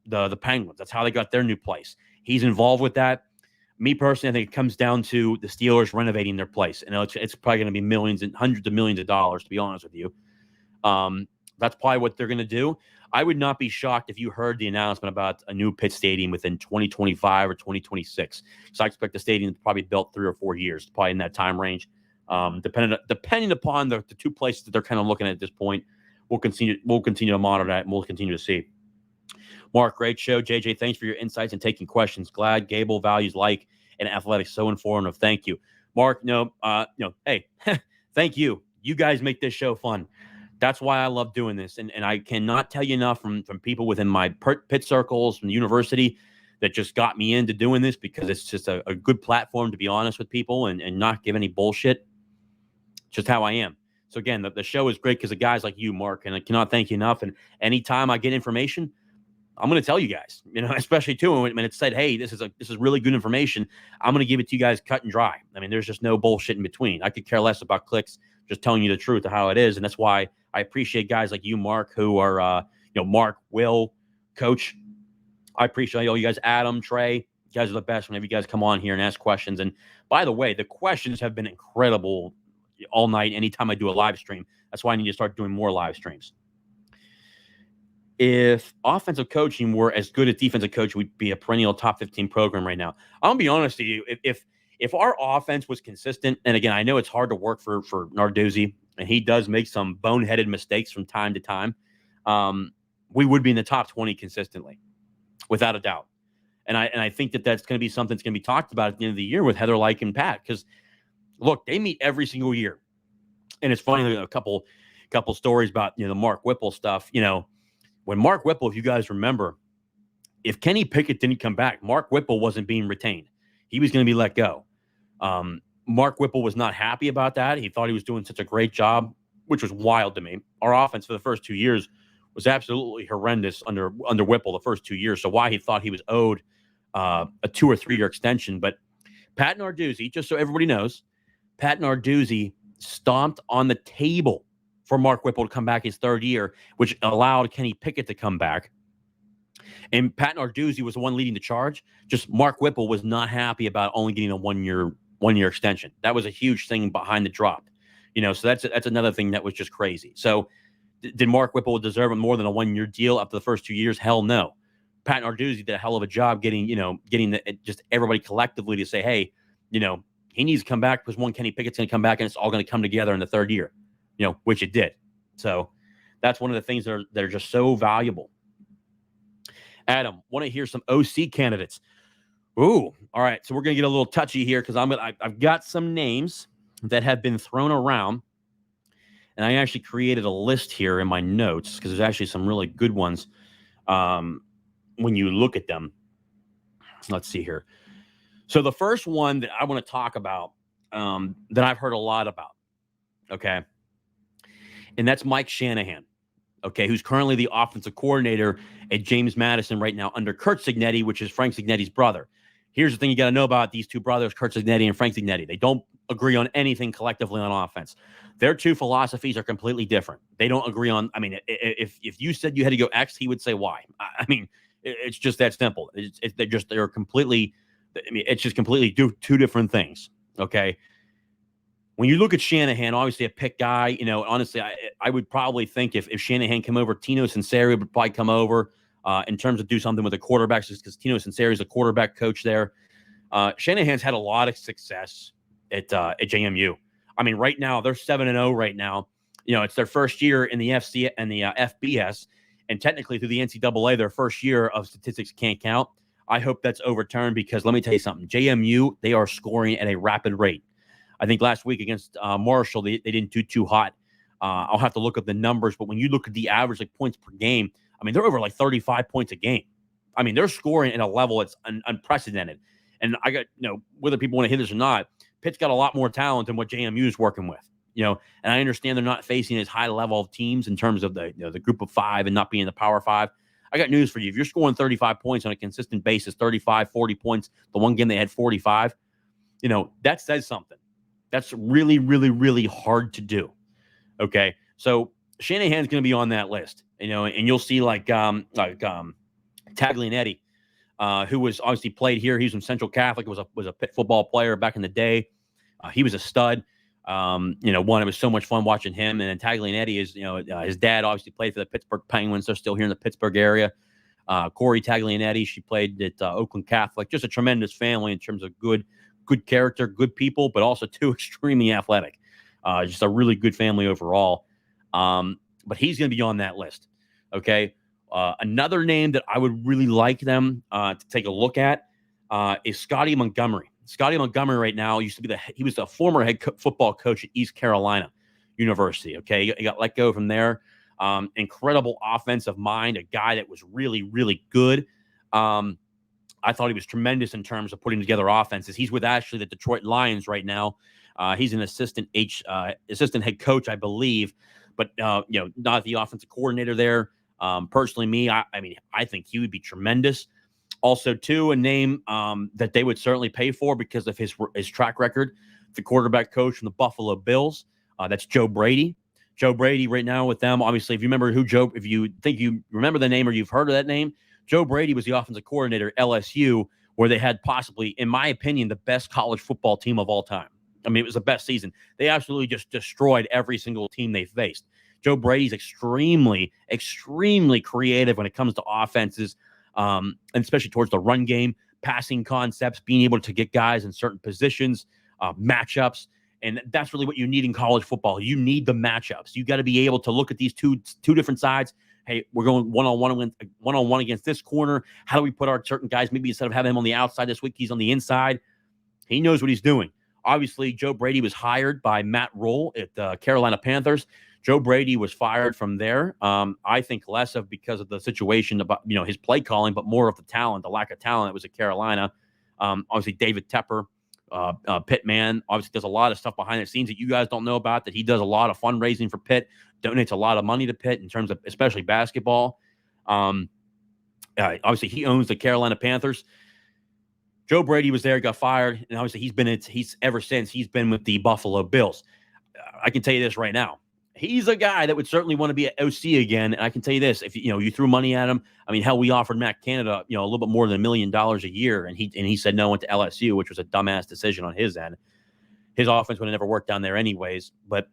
the Penguins. That's how they got their new place. He's involved with that. Me personally, I think it comes down to the Steelers renovating their place. And it's probably going to be millions and hundreds of millions of dollars, to be honest with you. That's probably what they're going to do. I would not be shocked if you heard the announcement about a new Pitt Stadium within 2025 or 2026. So I expect the stadium to probably built 3 or 4 years, probably in that time range. Depending upon the two places that they're kind of looking at this point, we'll continue to monitor that, and we'll continue to see. Mark, great show. JJ, thanks for your insights and taking questions. Glad Gable values and athletics. So informative. Thank you, Mark. Hey, thank you. You guys make this show fun. That's why I love doing this, and I cannot tell you enough from people within my Pitt circles from the university that just got me into doing this because it's just a good platform to be honest with people and not give any bullshit. Just how I am. So again, the show is great because of guys like you, Mark, and I cannot thank you enough. And anytime I get information, I'm going to tell you guys, especially too when it's said, hey, this is really good information. I'm going to give it to you guys cut and dry. I mean, there's just no bullshit in between. I could care less about clicks, just telling you the truth of how it is. And that's why I appreciate guys like you, Mark, who are, Mark, Will, Coach. I appreciate all you guys, Adam, Trey. You guys are the best whenever you guys come on here and ask questions. And by the way, the questions have been incredible all night, anytime I do a live stream. That's why I need to start doing more live streams. If offensive coaching were as good as defensive coaching, we'd be a perennial top 15 program right now. I'm going to be honest with you. If our offense was consistent, and again, I know it's hard to work for Narduzzi, and he does make some boneheaded mistakes from time to time, we would be in the top 20 consistently, without a doubt. And I think that's going to be something that's going to be talked about at the end of the year with Heather Lyke and Pat, because look, they meet every single year. And it's funny, a couple stories about, the Mark Whipple stuff. When Mark Whipple, if you guys remember, if Kenny Pickett didn't come back, Mark Whipple wasn't being retained. He was going to be let go. Mark Whipple was not happy about that. He thought he was doing such a great job, which was wild to me. Our offense for the first 2 years was absolutely horrendous under Whipple the first 2 years. So why he thought he was owed a 2 or 3 year extension. But Pat Narduzzi, just so everybody knows, Pat Narduzzi stomped on the table for Mark Whipple to come back his third year, which allowed Kenny Pickett to come back. And Pat Narduzzi was the one leading the charge. Just Mark Whipple was not happy about only getting a one year extension. That was a huge thing behind the drop. So that's another thing that was just crazy. So did Mark Whipple deserve more than a 1 year deal after the first 2 years? Hell no. Pat Narduzzi did a hell of a job getting just everybody collectively to say, hey, he needs to come back because Kenny Pickett's going to come back and it's all going to come together in the third year, which it did. So that's one of the things that are just so valuable. Adam, want to hear some OC candidates? Ooh, all right. So we're going to get a little touchy here because I've got some names that have been thrown around, and I actually created a list here in my notes because there's actually some really good ones when you look at them. Let's see here. So the first one that I want to talk about that I've heard a lot about. Okay. And that's Mike Shanahan. Okay. Who's currently the offensive coordinator at James Madison right now under Kurt Cignetti, which is Frank Cignetti's brother. Here's the thing you got to know about these two brothers, Kurt Cignetti and Frank Cignetti. They don't agree on anything collectively on offense. Their two philosophies are completely different. They don't agree on, I mean, if you said you had to go X, he would say Y. I mean, it's just that simple. They're completely, I mean, it's just completely two different things. Okay. When you look at Shanahan, obviously a Pitt guy, you know, honestly, I would probably think if Shanahan came over, Tino Sinceri would probably come over in terms of do something with the quarterbacks, just because Tino Sinceri is a quarterback coach there. Shanahan's had a lot of success at JMU. I mean, right now they're 7-0 right now. You know, it's their first year in the FC and the FBS, and technically through the NCAA, their first year of statistics can't count. I hope that's overturned because let me tell you something. JMU, they are scoring at a rapid rate. I think last week against Marshall, they didn't do too hot. I'll have to look up the numbers, but when you look at the average like points per game, I mean, they're over like 35 points a game. I mean, they're scoring at a level that's unprecedented. And I got, you know, whether people want to hear this or not, Pitt's got a lot more talent than what JMU is working with, you know, and I understand they're not facing as high level of teams in terms of the, you know, the group of five and not being the power five. I got news for you. If you're scoring 35 points on a consistent basis, 35, 40 points, the one game they had 45, you know, that says something. That's really, really, really hard to do. Okay. So Shanahan's going to be on that list, you know, and you'll see like Taglianetti, who was obviously played here. He was from Central Catholic, was a Pitt football player back in the day. He was a stud. You know, it was so much fun watching him. And then Taglianetti is, you know, his dad obviously played for the Pittsburgh Penguins. They're still here in the Pittsburgh area. Corey Taglianetti, she played at Oakland Catholic. Just a tremendous family in terms of good character, good people, but also too extremely athletic. Just a really good family overall. But he's going to be on that list. Okay. Another name that I would really like them to take a look at is Scotty Montgomery. Scotty Montgomery right now he was a former football coach at East Carolina University. Okay. He got let go from there. Incredible offensive mind, a guy that was really, really good. I thought he was tremendous in terms of putting together offenses. He's with actually the Detroit Lions right now. He's an assistant head coach, I believe, but you know, not the offensive coordinator there. Personally, I mean, I think he would be tremendous. Also, too, a name that they would certainly pay for because of his track record. The quarterback coach from the Buffalo Bills. That's Joe Brady. Joe Brady right now with them. Obviously, if you think you remember the name or you've heard of that name, Joe Brady was the offensive coordinator at LSU, where they had possibly, in my opinion, the best college football team of all time. I mean, it was the best season. They absolutely just destroyed every single team they faced. Joe Brady's extremely, extremely creative when it comes to offenses, and especially towards the run game, passing concepts, being able to get guys in certain positions, matchups. And that's really what you need in college football. You need the matchups. You got to be able to look at these two different sides. Hey, we're going one-on-one against this corner. How do we put our certain guys? Maybe instead of having him on the outside this week, he's on the inside. He knows what he's doing. Obviously, Joe Brady was hired by Matt Rule at the Carolina Panthers. Joe Brady was fired from there. I think less of because of the situation about, you know, his play calling, but more of the talent, the lack of talent that was at Carolina. Obviously, David Tepper, Pitt man, obviously does a lot of stuff behind the scenes that you guys don't know about, that he does a lot of fundraising for Pitt, donates a lot of money to Pitt in terms of especially basketball. Obviously, he owns the Carolina Panthers. Joe Brady was there, got fired, and obviously he's ever since he's been with the Buffalo Bills. I can tell you this right now. He's a guy that would certainly want to be an OC again. And I can tell you this, if you threw money at him, I mean, hell, we offered Matt Canada, a little bit more than $1 million a year. And he said no, went to LSU, which was a dumbass decision on his end. His offense would have never worked down there anyways. But,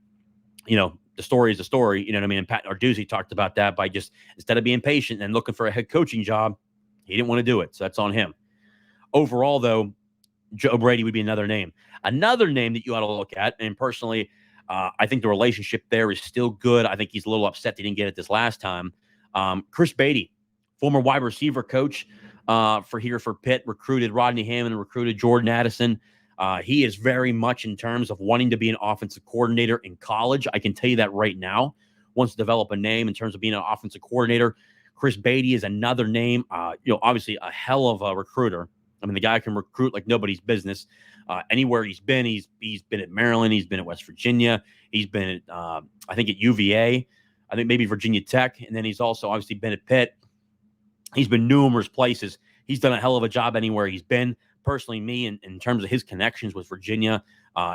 the story is the story, you know what I mean? And Pat Narduzzi talked about that by just, instead of being patient and looking for a head coaching job, he didn't want to do it. So that's on him. Overall, though, Joe Brady would be another name. Another name that you ought to look at, and personally, I think the relationship there is still good. I think he's a little upset he didn't get it this last time. Chris Beatty, former wide receiver coach for Pitt, recruited Rodney Hammond, recruited Jordan Addison. He is very much in terms of wanting to be an offensive coordinator in college. I can tell you that right now. Wants to develop a name in terms of being an offensive coordinator. Chris Beatty is another name. Obviously a hell of a recruiter. I mean, the guy can recruit like nobody's business. Anywhere he's been at Maryland, he's been at West Virginia, he's been at I think at UVA, I think maybe Virginia Tech, and then he's also obviously been at Pitt. He's been numerous places. He's done a hell of a job anywhere he's been. Personally, me, in terms of his connections with Virginia,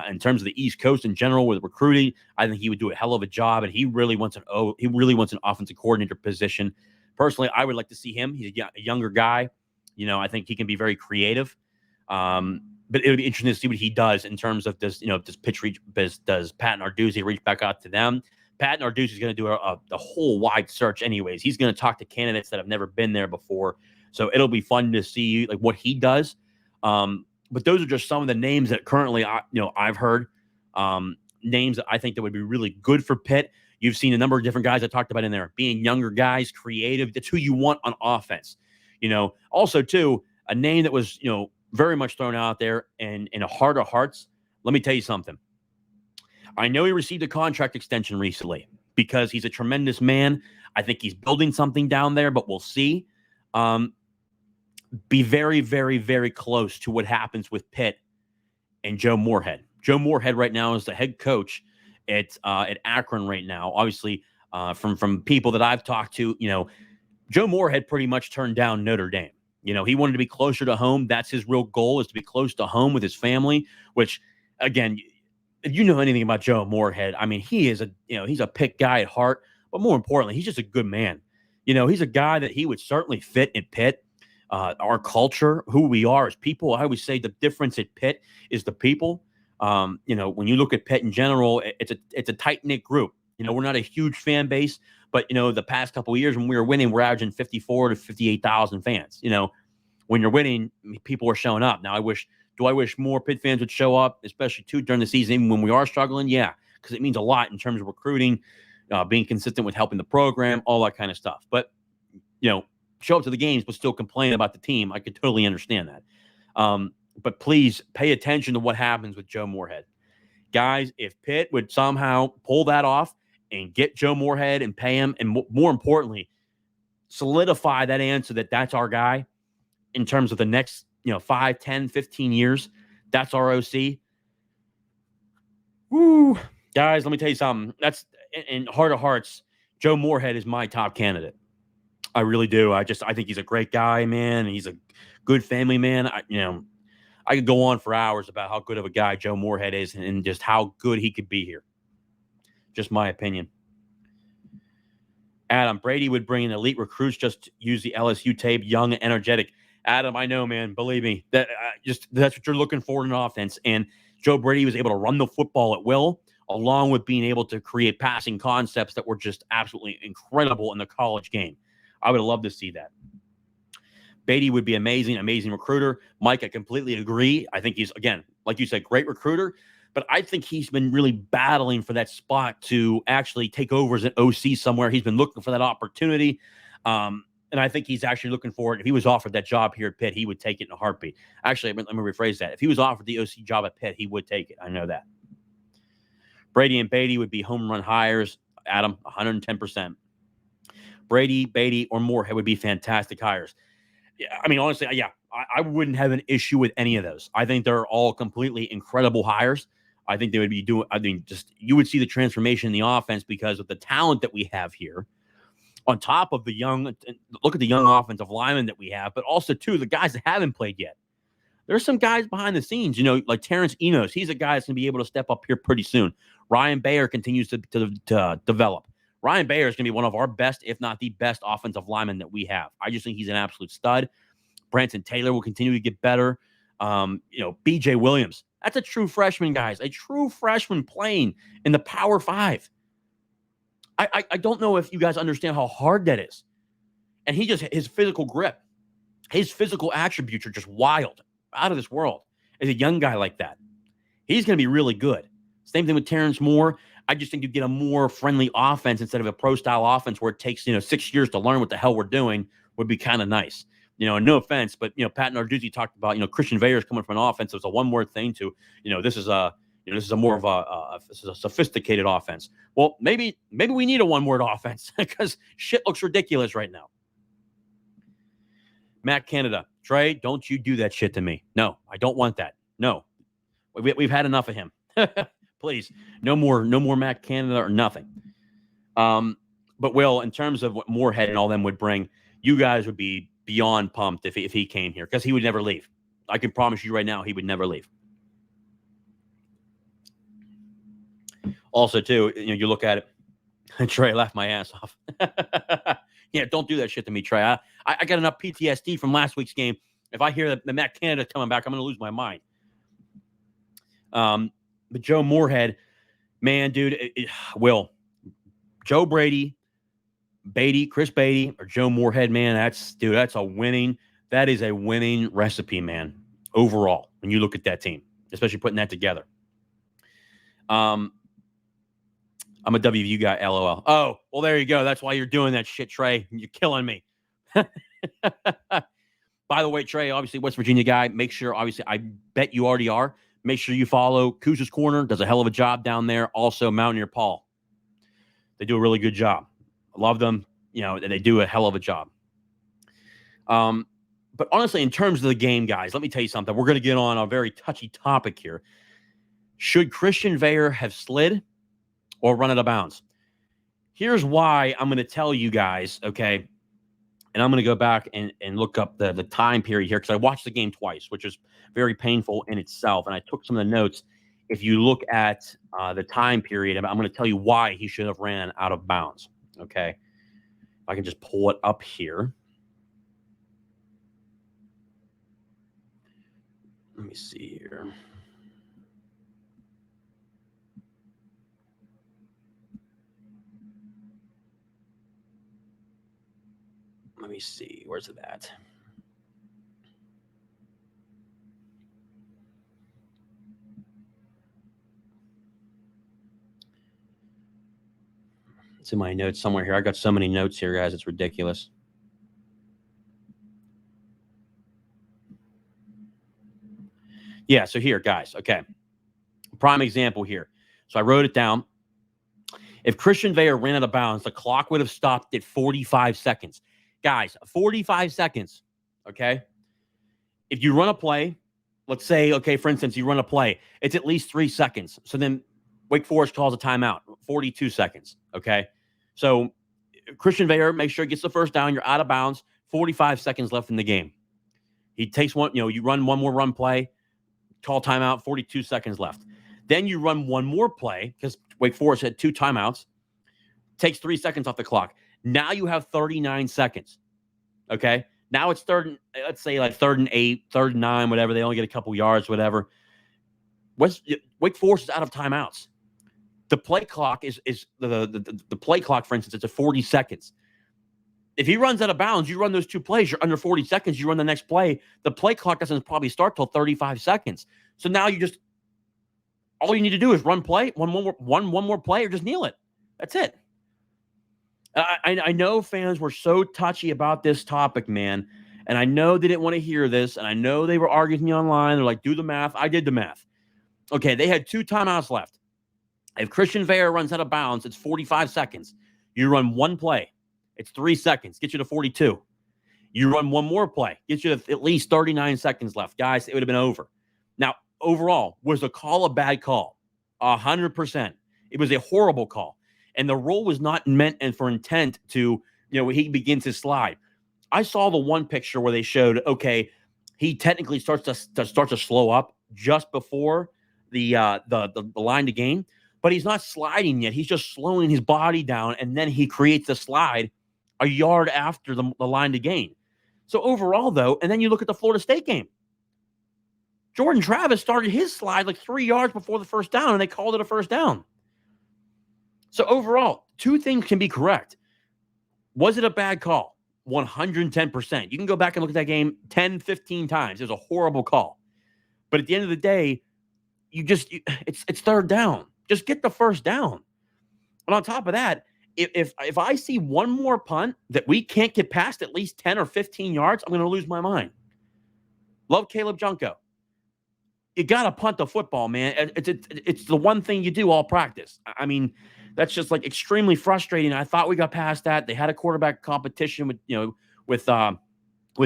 in terms of the East Coast in general with recruiting, I think he would do a hell of a job, and he really wants an offensive coordinator position. Personally, I would like to see him. He's a younger guy. I think he can be very creative. But it would be interesting to see what he does in terms of does Pat Narduzzi reach back out to them? Pat Narduzzi is going to do a whole wide search anyways. He's going to talk to candidates that have never been there before. So it'll be fun to see like what he does. But those are just some of the names that currently I've heard. Names that I think that would be really good for Pitt. You've seen a number of different guys I talked about in there, being younger guys, creative. That's who you want on offense. Also too, a name that was, very much thrown out there and in a heart of hearts. Let me tell you something. I know he received a contract extension recently because he's a tremendous man. I think he's building something down there, but we'll see. Be very, very, very close to what happens with Pitt and Joe Moorhead. Joe Moorhead right now is the head coach at Akron right now. Obviously, from people that I've talked to, Joe Moorhead pretty much turned down Notre Dame. He wanted to be closer to home. That's his real goal, is to be close to home with his family, which, again, if you know anything about Joe Moorhead, I mean, he is he's a Pitt guy at heart, but more importantly, he's just a good man. He's a guy that he would certainly fit in Pitt. Our culture, who we are as people, I always say the difference at Pitt is the people. When you look at Pitt in general, it's a tight-knit group. We're not a huge fan base, but, the past couple of years when we were winning, we're averaging 54 to 58,000 fans. When you're winning, people are showing up. Now, do I wish more Pitt fans would show up, especially too during the season, even when we are struggling? Yeah, because it means a lot in terms of recruiting, being consistent with helping the program, all that kind of stuff. But, show up to the games but still complain about the team. I could totally understand that. But please pay attention to what happens with Joe Moorhead. Guys, if Pitt would somehow pull that off and get Joe Moorhead and pay him, and more importantly, solidify that answer that that's our guy in terms of the next 5, 10, 15 years, that's our OC. Woo. Guys, let me tell you something. That's in heart of hearts, Joe Moorhead is my top candidate. I really do. I think he's a great guy, man. He's a good family man. I could go on for hours about how good of a guy Joe Moorhead is and just how good he could be here. Just my opinion. Adam, Brady would bring in elite recruits, just use the LSU tape, young and energetic. Adam, I know, man. Believe me, that's what you're looking for in an offense. And Joe Brady was able to run the football at will, along with being able to create passing concepts that were just absolutely incredible in the college game. I would love to see that. Beatty would be amazing recruiter. Mike, I completely agree. I think he's, again, like you said, great recruiter. But I think he's been really battling for that spot to actually take over as an OC somewhere. He's been looking for that opportunity. And I think he's actually looking for it. If he was offered that job here at Pitt, he would take it in a heartbeat. Actually, let me rephrase that. If he was offered the OC job at Pitt, he would take it. I know that. Brady and Beatty would be home run hires. Adam, 110%. Brady, Beatty, or Moorhead would be fantastic hires. Yeah, I mean, honestly, yeah, I wouldn't have an issue with any of those. I think they're all completely incredible hires. I think they would be doing, you would see the transformation in the offense because of the talent that we have here. On top of the look at the young offensive linemen that we have, but also, too, the guys that haven't played yet. There's some guys behind the scenes, like Terrence Enos. He's a guy that's going to be able to step up here pretty soon. Ryan Bayer continues to develop. Ryan Bayer is going to be one of our best, if not the best, offensive linemen that we have. I just think he's an absolute stud. Branson Taylor will continue to get better. B.J. Williams. That's a true freshman, guys. A true freshman playing in the Power 5. I don't know if you guys understand how hard that is. And his physical grip, his physical attributes are just wild, out of this world. As a young guy like that, he's going to be really good. Same thing with Terrence Moore. I just think you get a more friendly offense instead of a pro-style offense where it takes 6 years to learn what the hell we're doing would be kind of nice. No offense, but Pat Narduzzi talked about Christian Vayers coming from an offense. It was a one-word thing to this is a more of a sophisticated offense. Well, maybe we need a one-word offense because shit looks ridiculous right now. Matt Canada, Trey, don't you do that shit to me. No, I don't want that. No, we've had enough of him. Please, no more Matt Canada or nothing. But Will, in terms of what Moorhead and all them would bring, you guys would be beyond pumped if he came here because he would never leave. I can promise you right now, he would never leave. Also, too, you look at it. Trey laughed my ass off. Yeah, don't do that shit to me, Trey. I got enough PTSD from last week's game. If I hear that the Matt Canada coming back, I'm going to lose my mind. But Joe Moorhead, man, dude, Will, Joe Brady, Chris Beatty, or Joe Moorhead, man, that is a winning recipe, man, overall, when you look at that team, especially putting that together. I'm a WVU guy, LOL. Oh, well, there you go. That's why you're doing that shit, Trey. You're killing me. By the way, Trey, obviously West Virginia guy. Make sure, obviously, I bet you already are. Make sure you follow Kuz's Corner. Does a hell of a job down there. Also, Mountaineer Paul. They do a really good job. I love them. They do a hell of a job. But honestly, in terms of the game, guys, let me tell you something. We're going to get on a very touchy topic here. Should Christian Veilleux have slid or run out of bounds? Here's why I'm going to tell you guys, okay? And I'm going to go back and look up the time period here because I watched the game twice, which is very painful in itself. And I took some of the notes. If you look at the time period, I'm going to tell you why he should have ran out of bounds, okay? If I can just pull it up here. Let me see here. Let me see. Where's it at? It's in my notes somewhere here. I got so many notes here, guys. It's ridiculous. Yeah, so here, guys. Okay. Prime example here. So I wrote it down. If Christian Veilleux ran out of bounds, the clock would have stopped at 45 seconds. Guys, 45 seconds, okay? If you run a play, let's say, okay, for instance, you run a play, it's at least 3 seconds. So then Wake Forest calls a timeout, 42 seconds, okay? So Christian Veilleux, make sure he gets the first down. You're out of bounds, 45 seconds left in the game. He takes one, you run one more run play, call timeout, 42 seconds left. Then you run one more play because Wake Forest had 2 timeouts, takes 3 seconds off the clock. Now you have 39 seconds. Okay. Now it's let's say like 3rd and 8, 3rd and 9, whatever. They only get a couple yards, whatever. Wake Forest is out of timeouts. The play clock is the play clock, for instance, it's at 40 seconds. If he runs out of bounds, you run those 2 plays, you're under 40 seconds, you run the next play. The play clock doesn't probably start till 35 seconds. So now all you need to do is run play, one more play, or just kneel it. That's it. I know fans were so touchy about this topic, man, and I know they didn't want to hear this, and I know they were arguing with me online. They're like, do the math. I did the math. Okay, they had 2 timeouts left. If Christian Veilleux runs out of bounds, it's 45 seconds. You run one play. It's 3 seconds. Get you to 42. You run one more play. Get you to at least 39 seconds left. Guys, it would have been over. Now, overall, was the call a bad call? 100%. It was a horrible call. And the rule was not meant and for intent to, he begins to slide. I saw the one picture where they showed, okay, he technically starts to slow up just before the line to gain, but he's not sliding yet. He's just slowing his body down, and then he creates a slide a yard after the line to gain. So overall, though, and then you look at the Florida State game. Jordan Travis started his slide like 3 yards before the first down, and they called it a first down. So overall, 2 things can be correct. Was it a bad call? 110%. You can go back and look at that game 10, 15 times. It was a horrible call. But at the end of the day, it's 3rd down. Just get the first down. And on top of that, if I see one more punt that we can't get past at least 10 or 15 yards, I'm going to lose my mind. Love Caleb Junko. You got to punt the football, man. It's the one thing you do all practice. I mean, that's just like extremely frustrating. I thought we got past that. They had a quarterback competition with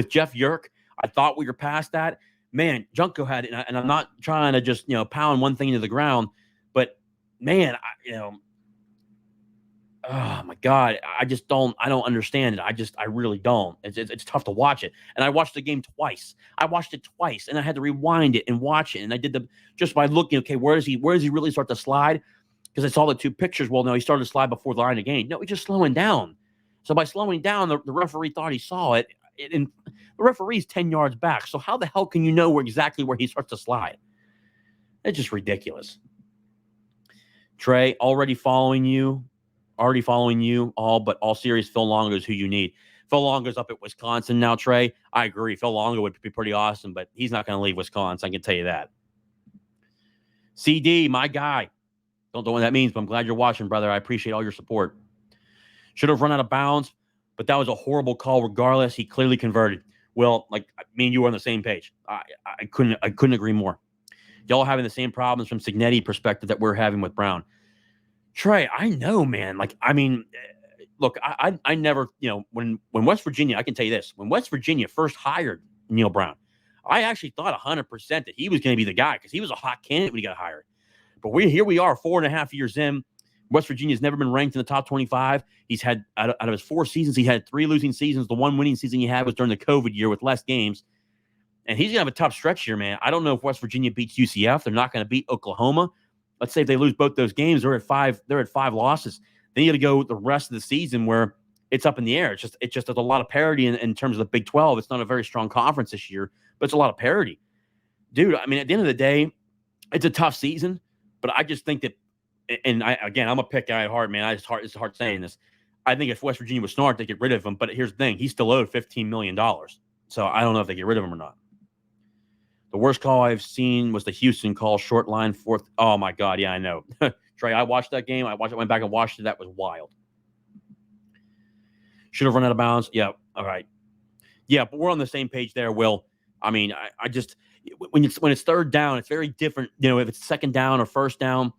Jeff Yerk. I thought we were past that. Man, Junko had, and I'm not trying to just, pound one thing into the ground, but man, oh my God, I don't understand it. I really don't. It's tough to watch it. And I watched the game twice. I watched it twice and I had to rewind it and watch it. And I did just by looking, okay, where does he really start to slide? Because I saw the two pictures. Well, no, he started to slide before the line of game. No, he's just slowing down. So by slowing down, the referee thought he saw it. And the referee's 10 yards back. So how the hell can you know exactly where he starts to slide? It's just ridiculous. Trey, already following you all, but all serious, Phil Longo is who you need. Phil Longo's up at Wisconsin now, Trey. I agree. Phil Longo would be pretty awesome, but he's not going to leave Wisconsin. I can tell you that. CD, my guy. Don't know what that means, but I'm glad you're watching, brother. I appreciate all your support. Should have run out of bounds, but that was a horrible call regardless. He clearly converted. Well, like me and you were on the same page. I couldn't agree more. Y'all having the same problems from Cignetti perspective that we're having with Brown. Trey, I know, man. Look, I never, when West Virginia, I can tell you this, when West Virginia first hired Neil Brown, I actually thought 100% that he was going to be the guy because he was a hot candidate when he got hired. But here we are 4.5 years in. West Virginia's never been ranked in the top 25. He's had, out of his 4 seasons, he had 3 losing seasons. The one winning season he had was during the COVID year with less games. And he's going to have a tough stretch here, man. I don't know if West Virginia beats UCF. They're not going to beat Oklahoma. Let's say if they lose both those games, they're at 5 losses. Then you got to go the rest of the season where it's up in the air. It's just there's a lot of parity in terms of the Big 12. It's not a very strong conference this year, but it's a lot of parity. Dude, I mean, at the end of the day, it's a tough season, but I just think that, and I'm a pick guy at heart, man. It's hard saying this. I think if West Virginia was smart, they get rid of him. But here's the thing: he's still owed $15 million. So I don't know if they get rid of him or not. The worst call I've seen was the Houston call, short line, fourth. Oh my God, yeah, I know. Trey, I watched that game. Went back and watched it. That was wild. Should have run out of bounds. Yeah, all right. Yeah, but we're on the same page there, Will. I mean, I just when it's third down, it's very different. If it's second down or first down,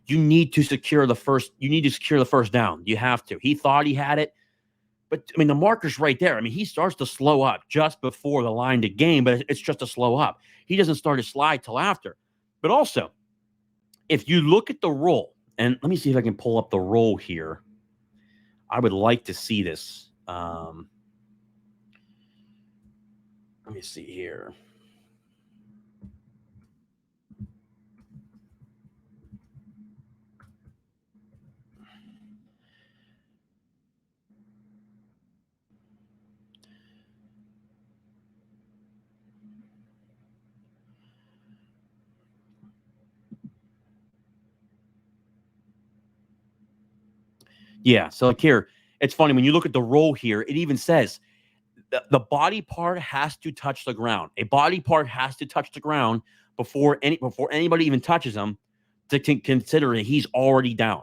you need to secure the first. You need to secure the first down. You have to. He thought he had it, but I mean, the marker's right there. I mean, he starts to slow up just before the line to gain, but it's just a slow up. He doesn't start to slide till after. But also, if you look at the roll, and let me see if I can pull up the roll here. I would like to see this. Let me see here. Yeah, so like here, it's funny when you look at the roll here, it even says the body part has to touch the ground. A body part has to touch the ground before anybody even touches him to consider that he's already down.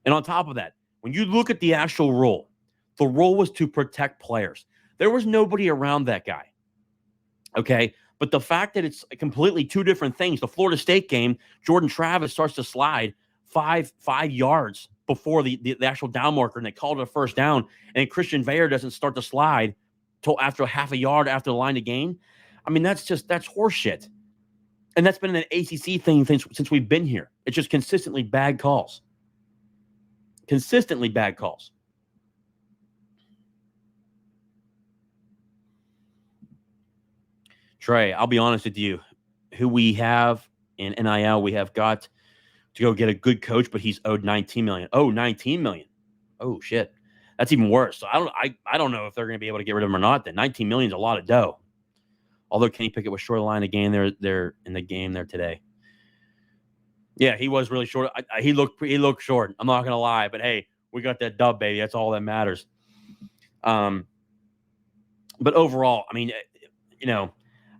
And on top of that, when you look at the actual roll, the roll was to protect players. There was nobody around that guy. Okay. But the fact that it's completely two different things, the Florida State game, Jordan Travis starts to slide five yards before the actual down marker, and they called it a first down. And Christian Vayer doesn't start to slide till after half a yard after the line to gain. I mean, that's horseshit. And that's been an ACC thing since we've been here. It's just consistently bad calls. Consistently bad calls. Trey, I'll be honest with you. Who we have in NIL, we have got to go get a good coach, but he's owed $19 million. Oh, $19 million. Oh, shit. That's even worse. So I don't know if they're going to be able to get rid of him or not. Then $19 million is a lot of dough. Although Kenny Pickett was short of the line again, they're in the game there today. Yeah, he was really short. He looked short. I'm not going to lie, but hey, we got that dub, baby. That's all that matters. But overall, I mean,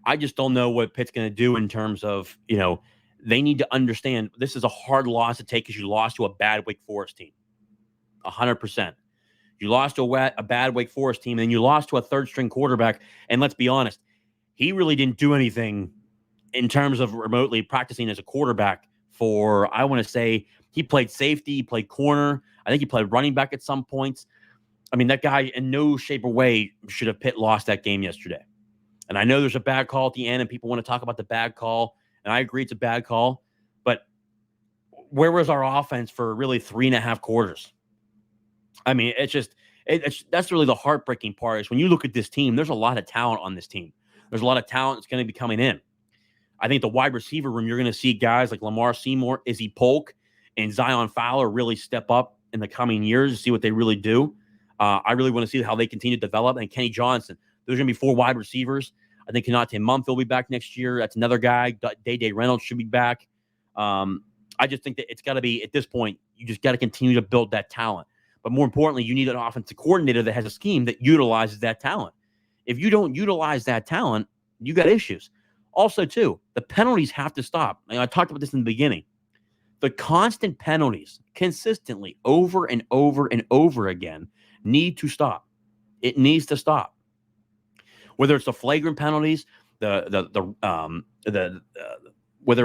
I just don't know what Pitt's going to do in terms of, they need to understand this is a hard loss to take because you lost to a bad Wake Forest team. 100%. You lost to a bad Wake Forest team, and then you lost to a third-string quarterback. And let's be honest, he really didn't do anything in terms of remotely practicing as a quarterback for, I want to say, he played safety, he played corner. I think he played running back at some points. I mean, that guy in no shape or way should have Pitt lost that game yesterday. And I know there's a bad call at the end, and people want to talk about the bad call, and I agree it's a bad call. But where was our offense for really 3.5 quarters? I mean, that's really the heartbreaking part is when you look at this team, there's a lot of talent on this team. There's a lot of talent that's going to be coming in. I think the wide receiver room, you're going to see guys like Lamar Seymour, Izzy Polk, and Zion Fowler really step up in the coming years to see what they really do. I really want to see how they continue to develop. And Kenny Johnson, there's going to be 4 wide receivers. I think Konate Mumph will be back next year. That's another guy. Day Reynolds should be back. I just think that it's got to be, at this point, you just got to continue to build that talent. But more importantly, you need an offensive coordinator that has a scheme that utilizes that talent. If you don't utilize that talent, you got issues. Also, too, the penalties have to stop. I talked about this in the beginning. The constant penalties, consistently, over and over and over again, need to stop. It needs to stop. Whether it's the flagrant penalties, whether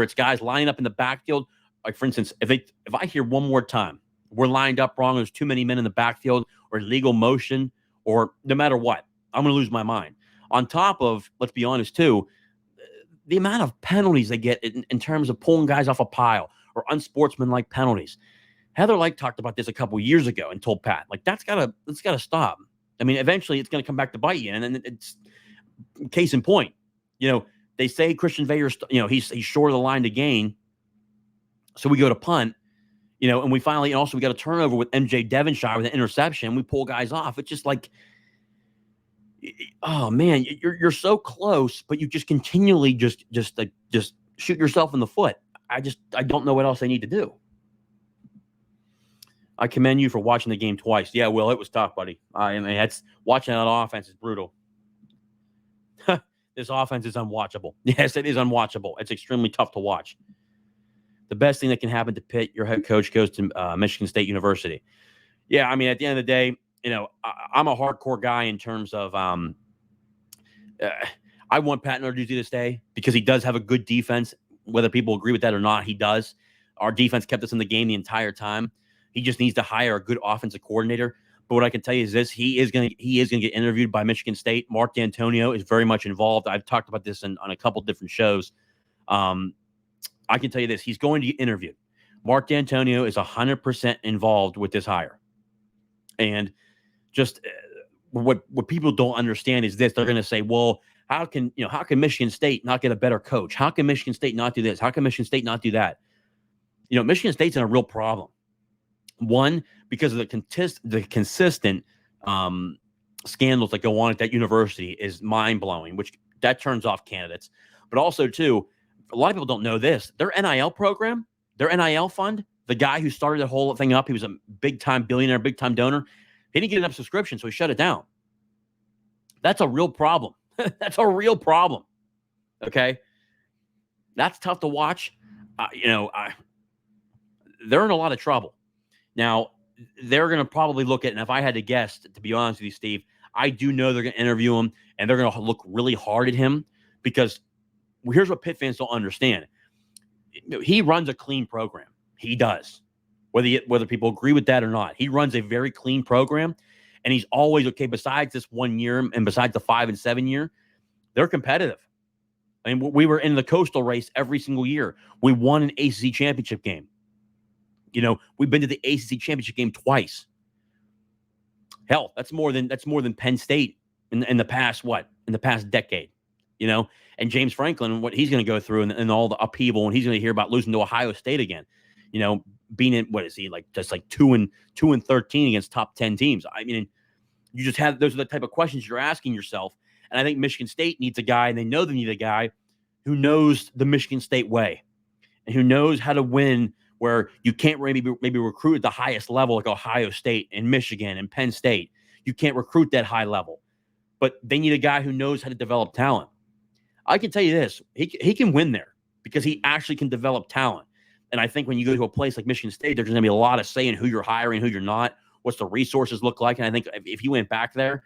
it's guys lining up in the backfield, like for instance, if I hear one more time we're lined up wrong, there's too many men in the backfield, or illegal motion, or no matter what, I'm going to lose my mind. On top of, let's be honest too, the amount of penalties they get in terms of pulling guys off a pile or unsportsmanlike penalties. Heather Lyke talked about this a couple years ago and told Pat, like, that's gotta stop. I mean, eventually it's going to come back to bite you. And then it's case in point. They say Christian Vader, he's short of the line to gain. So we go to punt, and we finally, and also we got a turnover with MJ Devonshire with an interception. We pull guys off. It's just like, oh man, you're so close, but you just continually just shoot yourself in the foot. I don't know what else they need to do. I commend you for watching the game twice. Yeah, Will, it was tough, buddy. I mean, watching that offense is brutal. This offense is unwatchable. Yes, it is unwatchable. It's extremely tough to watch. The best thing that can happen to Pitt, your head coach goes to Michigan State University. Yeah, I mean, at the end of the day, I'm a hardcore guy in terms of I want Pat Narduzzi to stay because he does have a good defense. Whether people agree with that or not, he does. Our defense kept us in the game the entire time. He just needs to hire a good offensive coordinator. But what I can tell you is this: he is going to get interviewed by Michigan State. Mark D'Antonio is very much involved. I've talked about this on a couple different shows. I can tell you this: he's going to get interviewed. Mark D'Antonio is 100% involved with this hire. And just what people don't understand is this: they're going to say, "Well, how can Michigan State not get a better coach? How can Michigan State not do this? How can Michigan State not do that?" Michigan State's in a real problem. One, because of the consistent scandals that go on at that university is mind-blowing, which that turns off candidates. But also, too, a lot of people don't know this. Their NIL program, their NIL fund, the guy who started the whole thing up, he was a big-time billionaire, big-time donor. He didn't get enough subscription, so he shut it down. That's a real problem. That's a real problem. Okay? That's tough to watch. They're in a lot of trouble. Now, they're going to probably look at, and if I had to guess, to be honest with you, Steve, I do know they're going to interview him, and they're going to look really hard at him because here's what Pitt fans don't understand. He runs a clean program. He does. Whether people agree with that or not. He runs a very clean program, and he's always okay. Besides this 1 year and besides the 5 and 7 year, they're competitive. I mean, we were in the Coastal race every single year. We won an ACC championship game. We've been to the ACC championship game twice. Hell, that's more than Penn State in the past decade. And James Franklin, what he's going to go through and all the upheaval, and he's going to hear about losing to Ohio State again. Being in, what is he like? Just like 2-13 against top 10 teams. I mean, you just have, those are the type of questions you're asking yourself. And I think Michigan State needs a guy, and they know they need a guy who knows the Michigan State way and who knows how to win, where you can't maybe recruit at the highest level like Ohio State and Michigan and Penn State. You can't recruit that high level, but they need a guy who knows how to develop talent. I can tell you this: he can win there because he actually can develop talent. And I think when you go to a place like Michigan State, there's going to be a lot of say in who you're hiring, who you're not, what's the resources look like. And I think if he went back there,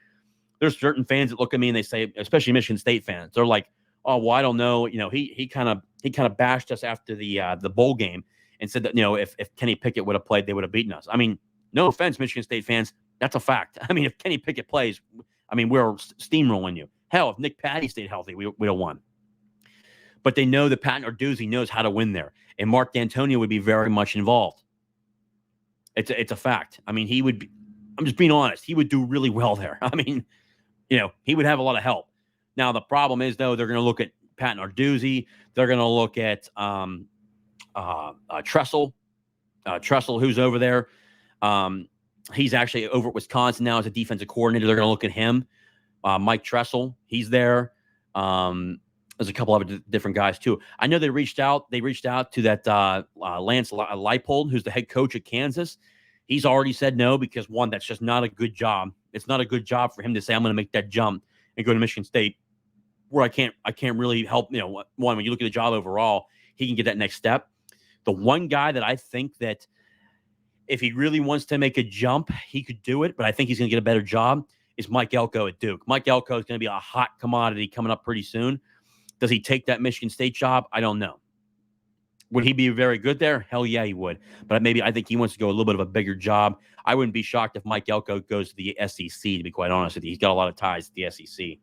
there's certain fans that look at me and they say, especially Michigan State fans, they're like, "Oh, well, I don't know. He kind of bashed us after the bowl game and said that if Kenny Pickett would have played, they would have beaten us." I mean, no offense, Michigan State fans, that's a fact. I mean, if Kenny Pickett plays, I mean, we're steamrolling you. Hell, if Nick Patty stayed healthy, we would have won. But they know that Pat Narduzzi knows how to win there, and Mark D'Antonio would be very much involved. It's a fact. I mean, he would be. I'm just being honest. He would do really well there. I mean, he would have a lot of help. Now the problem is though they're going to look at Pat Narduzzi. They're going to look at Tressel, who's over there. He's actually over at Wisconsin now as a defensive coordinator. They're going to look at him. Mike Tressel, he's there. There's a couple of different guys too. I know they reached out. They reached out to that Lance Leipold, who's the head coach at Kansas. He's already said no because, one, that's just not a good job. It's not a good job for him to say, I'm going to make that jump and go to Michigan State, where I can't really help. One, when you look at the job overall, he can get that next step. The one guy that I think that if he really wants to make a jump, he could do it, but I think he's going to get a better job, is Mike Elko at Duke. Mike Elko is going to be a hot commodity coming up pretty soon. Does he take that Michigan State job? I don't know. Would he be very good there? Hell yeah, he would. But maybe I think he wants to go a little bit of a bigger job. I wouldn't be shocked if Mike Elko goes to the SEC, to be quite honest with you. He's got a lot of ties to the SEC.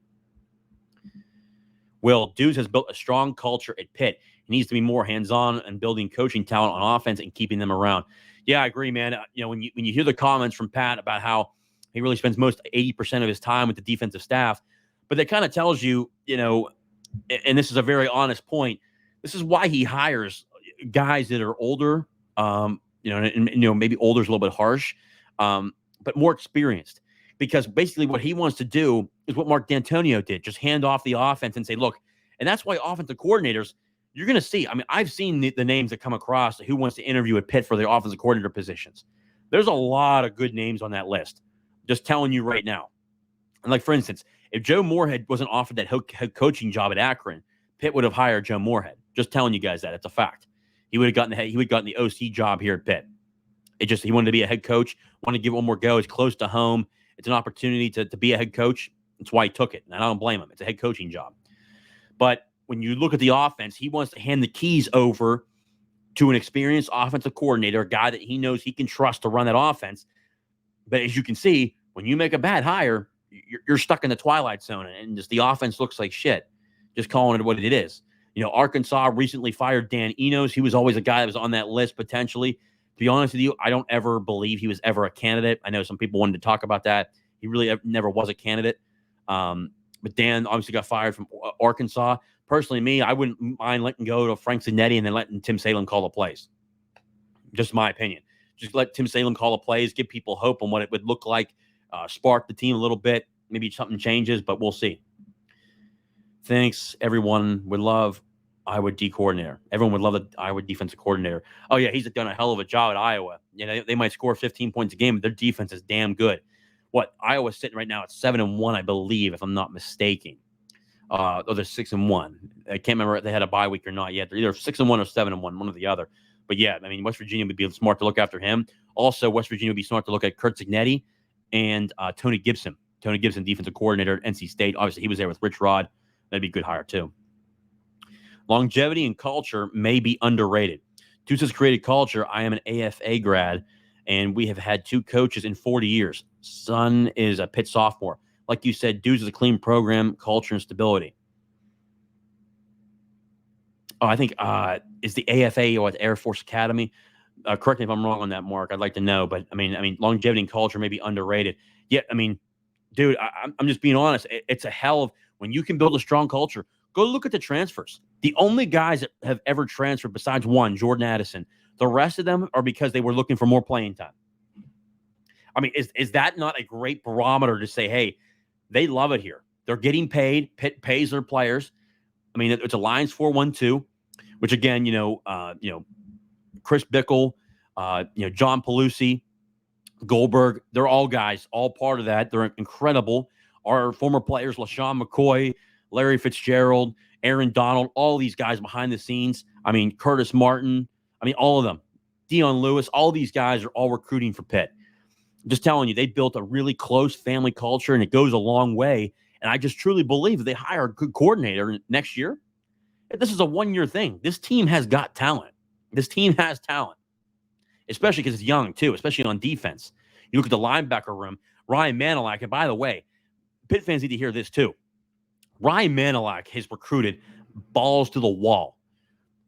Will, Deuce has built a strong culture at Pitt. He needs to be more hands-on and building coaching talent on offense and keeping them around. Yeah, I agree, man. When you hear the comments from Pat about how he really spends most 80% of his time with the defensive staff, but that kind of tells you, and this is a very honest point, this is why he hires guys that are older, maybe older is a little bit harsh, but more experienced. Because basically what he wants to do is what Mark D'Antonio did, just hand off the offense and say, look, and that's why offensive coordinators, you're going to see, I mean, I've seen the names that come across who wants to interview at Pitt for their offensive coordinator positions. There's a lot of good names on that list. Just telling you right now. And like, for instance, if Joe Moorhead wasn't offered that head coaching job at Akron, Pitt would have hired Joe Moorhead. Just telling you guys that. It's a fact. He would have gotten the OC job here at Pitt. He wanted to be a head coach, wanted to give it one more go. It's close to home. It's an opportunity to be a head coach. That's why he took it. And I don't blame him. It's a head coaching job. But when you look at the offense, he wants to hand the keys over to an experienced offensive coordinator, a guy that he knows he can trust to run that offense. But as you can see, when you make a bad hire, you're stuck in the twilight zone, and just the offense looks like shit. Just calling it what it is. Arkansas recently fired Dan Enos. He was always a guy that was on that list potentially. To be honest with you, I don't ever believe he was ever a candidate. I know some people wanted to talk about that. He really never was a candidate. But Dan obviously got fired from Arkansas. Personally, me, I wouldn't mind letting go to Frank Zanetti and then letting Tim Salem call the plays. Just my opinion. Just let Tim Salem call the plays, give people hope on what it would look like, spark the team a little bit. Maybe something changes, but we'll see. Thanks, everyone. Would love Iowa D coordinator. Everyone would love the Iowa defensive coordinator. Oh, yeah, he's done a hell of a job at Iowa. They might score 15 points a game, but their defense is damn good. Iowa's sitting right now at 7-1, I believe, if I'm not mistaken. They're 6-1. I can't remember if they had a bye week or not yet. They're either 6-1 or 7-1, one or the other. But yeah, I mean, West Virginia would be smart to look after him. Also, West Virginia would be smart to look at Kurt Cignetti and Tony Gibson. Tony Gibson, defensive coordinator at NC State. Obviously, he was there with Rich Rod. That'd be a good hire, too. Longevity and culture may be underrated. Deuce has created culture. I am an AFA grad, and we have had 2 coaches in 40 years. Son is a Pitt sophomore. Like you said, Deuce is a clean program, culture, and stability. Oh, I think is the AFA or the Air Force Academy. Correct me if I'm wrong on that, Mark. I'd like to know. But, I mean, longevity and culture may be underrated. Yeah, I mean, dude, I'm just being honest. It's a hell of when you can build a strong culture. Go look at the transfers. The only guys that have ever transferred besides one, Jordan Addison, the rest of them are because they were looking for more playing time. I mean, is that not a great barometer to say, hey, they love it here. They're getting paid. Pitt pays their players. I mean, it's a Lions 4-1-2, which again, Chris Bickle, John Pelusi, Goldberg, they're all guys, all part of that. They're incredible. Our former players, LaShawn McCoy, Larry Fitzgerald, Aaron Donald, all these guys behind the scenes. I mean, Curtis Martin. I mean, all of them. Dion Lewis, all these guys are all recruiting for Pitt. I'm just telling you, they built a really close family culture, and it goes a long way. And I just truly believe if they hire a good coordinator next year, this is a one-year thing. This team has got talent. This team has talent, especially because it's young, too, especially on defense. You look at the linebacker room, Ryan Manilak, and by the way, Pitt fans need to hear this, too. Ryan Manilak has recruited balls to the wall.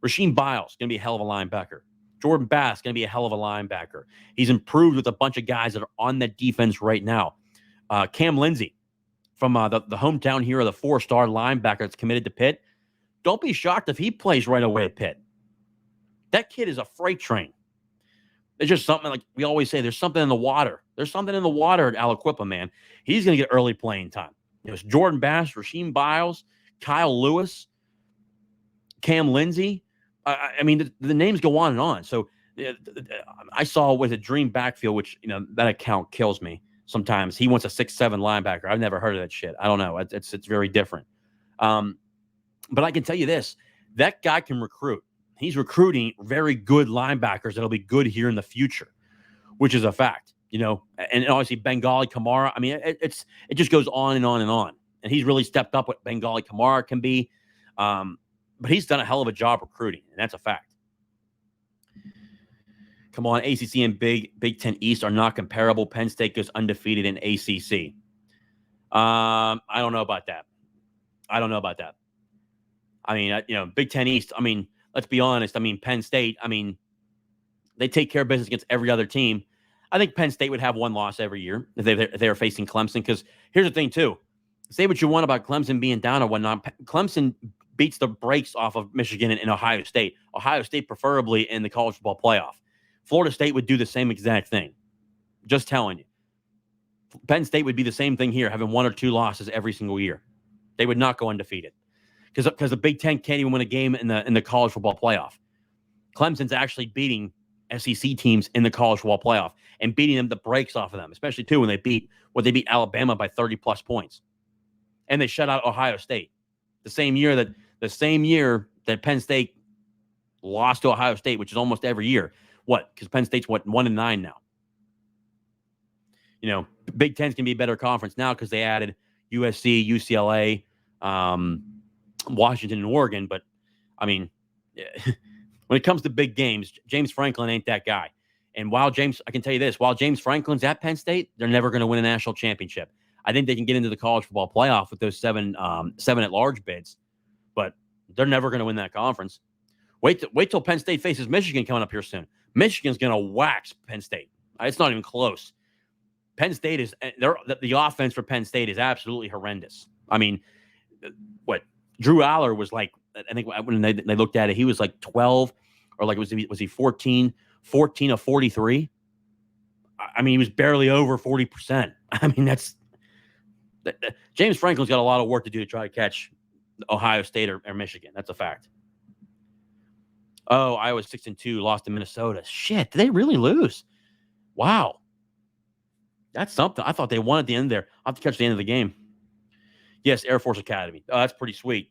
Rasheem Biles going to be a hell of a linebacker. Jordan Bass going to be a hell of a linebacker. He's improved with a bunch of guys that are on that defense right now. Cam Lindsey from the hometown hero, the 4-star linebacker that's committed to Pitt. Don't be shocked if he plays right away at Pitt. That kid is a freight train. There's just something, like we always say, there's something in the water. There's something in the water at Aliquippa, man. He's going to get early playing time. It's Jordan Bass, Rasheem Biles, Kyle Lewis, Cam Lindsey. I mean, the names go on and on. So I saw with a dream backfield, which, that account kills me sometimes. He wants a 6'7" linebacker. I've never heard of that shit. I don't know. It's very different. But I can tell you this, that guy can recruit. He's recruiting very good linebackers that'll be good here in the future, which is a fact, and obviously Bengali Kamara. I mean, it just goes on and on and on. And he's really stepped up what Bengali Kamara can be. But he's done a hell of a job recruiting, and that's a fact. Come on, ACC and Big Ten East are not comparable. Penn State goes undefeated in ACC. I don't know about that. I mean, Big Ten East, I mean, let's be honest. I mean, Penn State, I mean, they take care of business against every other team. I think Penn State would have one loss every year if they were facing Clemson. Because here's the thing, too. Say what you want about Clemson being down or whatnot. Clemson beats the brakes off of Michigan and Ohio State. Ohio State preferably in the college football playoff. Florida State would do the same exact thing. Just telling you. Penn State would be the same thing here, having one or two losses every single year. They would not go undefeated. Because the Big Ten can't even win a game in the college football playoff. Clemson's actually beating SEC teams in the college football playoff and beating them the brakes off of them, especially too when they beat Alabama by 30+ points. And they shut out Ohio State. The same year that Penn State lost to Ohio State, which is almost every year. What? Because Penn State's 1-9 now. Big Ten's can be a better conference now because they added USC, UCLA, Washington, and Oregon. But I mean, when it comes to big games, James Franklin ain't that guy. And while James Franklin's at Penn State, they're never going to win a national championship. I think they can get into the college football playoff with those seven at-large bids, but they're never going to win that conference. Wait till Penn State faces Michigan coming up here soon. Michigan's going to wax Penn State. It's not even close. Penn State is the offense for Penn State is absolutely horrendous. I mean, what Drew Aller was like, I think when they looked at it, he was like 12 or like was he 14 of 43. I mean, he was barely over 40%. I mean, James Franklin's got a lot of work to do to try to catch Ohio State or Michigan. That's a fact. Oh, Iowa 6-2, lost to Minnesota. Shit, did they really lose? Wow. That's something. I thought they won at the end there. I'll have to catch the end of the game. Yes, Air Force Academy. Oh, that's pretty sweet.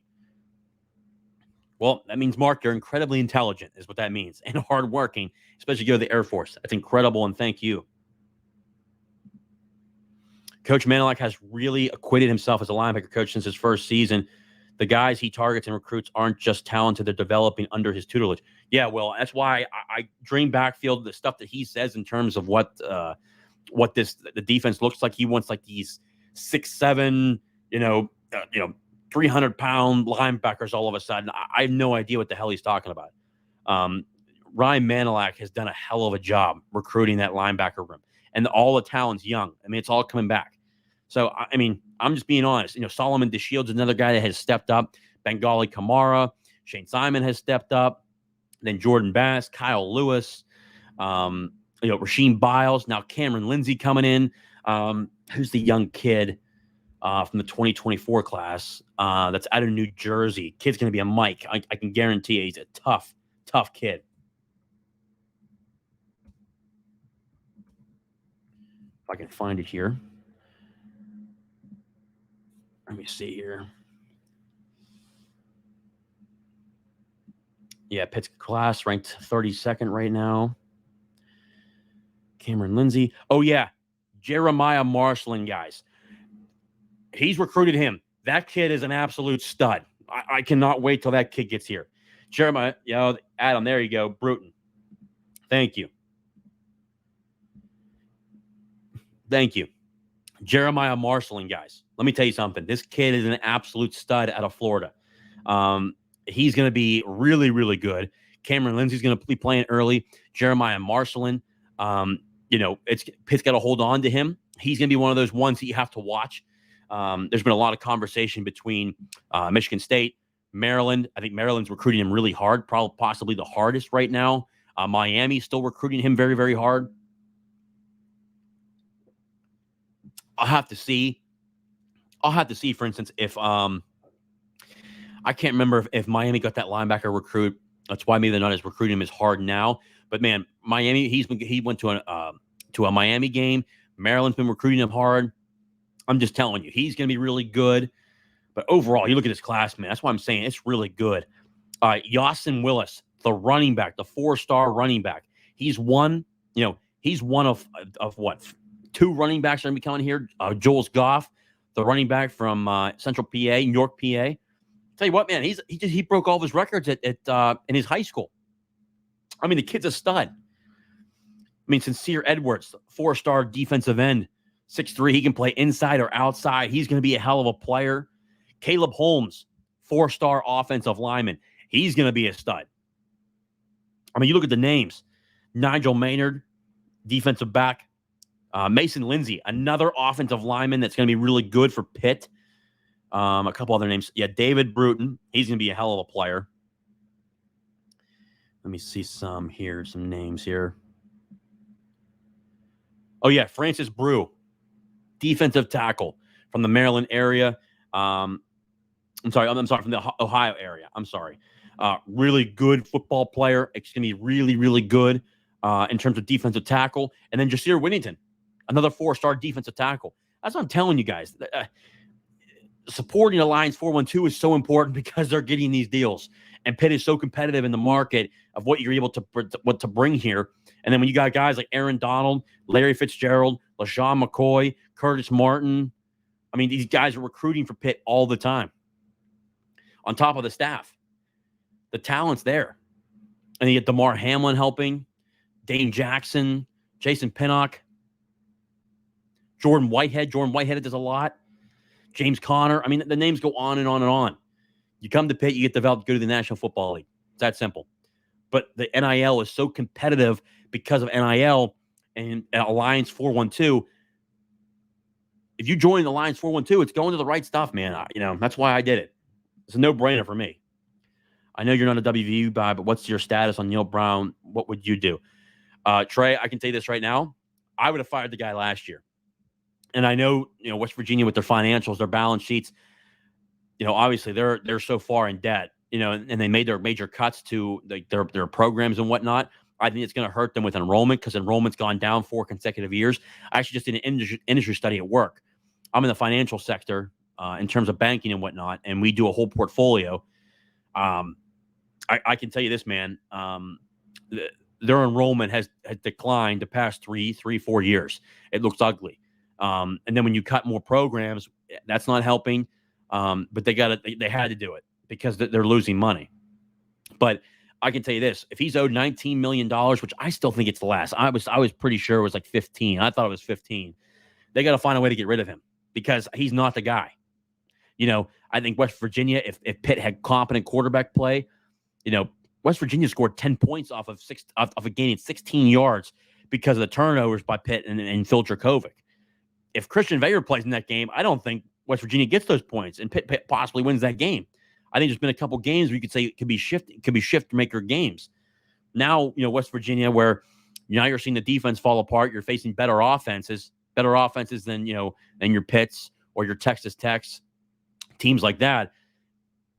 Well, that means, Mark, you're incredibly intelligent is what that means. And hardworking, especially go to the Air Force. That's incredible, and thank you. Coach Manilak has really acquitted himself as a linebacker coach since his first season. The guys he targets and recruits aren't just talented, they're developing under his tutelage. Yeah, well, that's why I dream backfield, the stuff that he says in terms of what the defense looks like. He wants like these 6'7", 300-pound linebackers all of a sudden. I have no idea what the hell he's talking about. Ryan Manilak has done a hell of a job recruiting that linebacker room. And all the talent's young. I mean, it's all coming back. So, I mean, I'm just being honest. Solomon DeShields is another guy that has stepped up. Bengali Kamara, Shane Simon has stepped up. Then Jordan Bass, Kyle Lewis, Rasheem Biles. Now Cameron Lindsey coming in. Who's the young kid from the 2024 class that's out of New Jersey? Kid's going to be a Mike. I can guarantee you he's a tough kid. If I can find it here. Let me see here. Yeah, Pitt's class ranked 32nd right now. Cameron Lindsey. Oh, yeah. Jeremiah Marshland, guys. He's recruited him. That kid is an absolute stud. I cannot wait till that kid gets here. Jeremiah, Adam, there you go. Bruton. Thank you. Jeremiah Marshallin, guys. Let me tell you something. This kid is an absolute stud out of Florida. Um, he's going to be really, really good. Cameron Lindsay's going to be playing early. Jeremiah Marshallin, um, it's Pitt's got to hold on to him. He's going to be one of those ones that you have to watch. There's been a lot of conversation between Michigan State, Maryland. I think Maryland's recruiting him really hard, probably possibly the hardest right now. Miami's still recruiting him very, very hard. I'll have to see. For instance, if I can't remember if Miami got that linebacker recruit. That's why maybe they're not as recruiting him as hard now. But man, Miami, he went to a Miami game. Maryland's been recruiting him hard. I'm just telling you, he's going to be really good. But overall, you look at his class, man. That's why I'm saying it's really good. Yasin Willis, the running back, the 4-star running back. He's one of what, 2 running backs are going to be coming here. Jules Goff, the running back from Central PA, New York, PA. Tell you what, man, he broke all of his records at in his high school. I mean, the kid's a stud. I mean, Sincere Edwards, 4-star defensive end, 6'3". He can play inside or outside. He's going to be a hell of a player. Caleb Holmes, 4-star offensive lineman. He's going to be a stud. I mean, you look at the names. Nigel Maynard, defensive back. Mason Lindsay, another offensive lineman that's going to be really good for Pitt. A couple other names. Yeah, David Bruton. He's going to be a hell of a player. Let me see some names here. Oh, yeah, Francis Brew, defensive tackle from the Maryland area. I'm sorry, from the Ohio area. I'm sorry. Really good football player. It's going to be really, really good in terms of defensive tackle. And then Jasir Whittington, another 4-star defensive tackle. That's what I'm telling you guys. Supporting Alliance 412 is so important because they're getting these deals. And Pitt is so competitive in the market of what you're able to bring here. And then when you got guys like Aaron Donald, Larry Fitzgerald, LaShawn McCoy, Curtis Martin, I mean, these guys are recruiting for Pitt all the time. On top of the staff, the talent's there. And you get DeMar Hamlin helping, Dane Jackson, Jason Pinnock, Jordan Whitehead. Jordan Whitehead does a lot. James Conner. I mean, the names go on and on and on. You come to Pitt, you get developed, go to the National Football League. It's that simple. But the NIL is so competitive because of NIL and Alliance 412. If you join Alliance 412, it's going to the right stuff, man. That's why I did it. It's a no-brainer for me. I know you're not a WVU guy, but what's your status on Neil Brown? What would you do? Trey, I can tell you this right now. I would have fired the guy last year. And I know, West Virginia with their financials, their balance sheets, obviously they're so far in debt, and they made their major cuts to their programs and whatnot. I think it's going to hurt them with enrollment because enrollment's gone down 4 consecutive years. I actually just did an industry study at work. I'm in the financial sector in terms of banking and whatnot, and we do a whole portfolio. I can tell you this, man. Their enrollment has declined the past 3-4 years. It looks ugly. And then when you cut more programs, that's not helping. But they had to do it because they're losing money. But I can tell you this: if he's owed $19 million, which I still think it's less, I was pretty sure it was like 15. I thought it was 15. They got to find a way to get rid of him because he's not the guy. I think West Virginia, if Pitt had competent quarterback play, West Virginia scored 10 points off of a gain of 16 yards because of the turnovers by Pitt and Phil Dracovic. If Christian Vayer plays in that game, I don't think West Virginia gets those points, and Pitt possibly wins that game. I think there's been a couple games where you could say it could be shift maker games. Now, West Virginia, where now you're seeing the defense fall apart, you're facing better offenses than your Pitts or your Texas Techs, teams like that.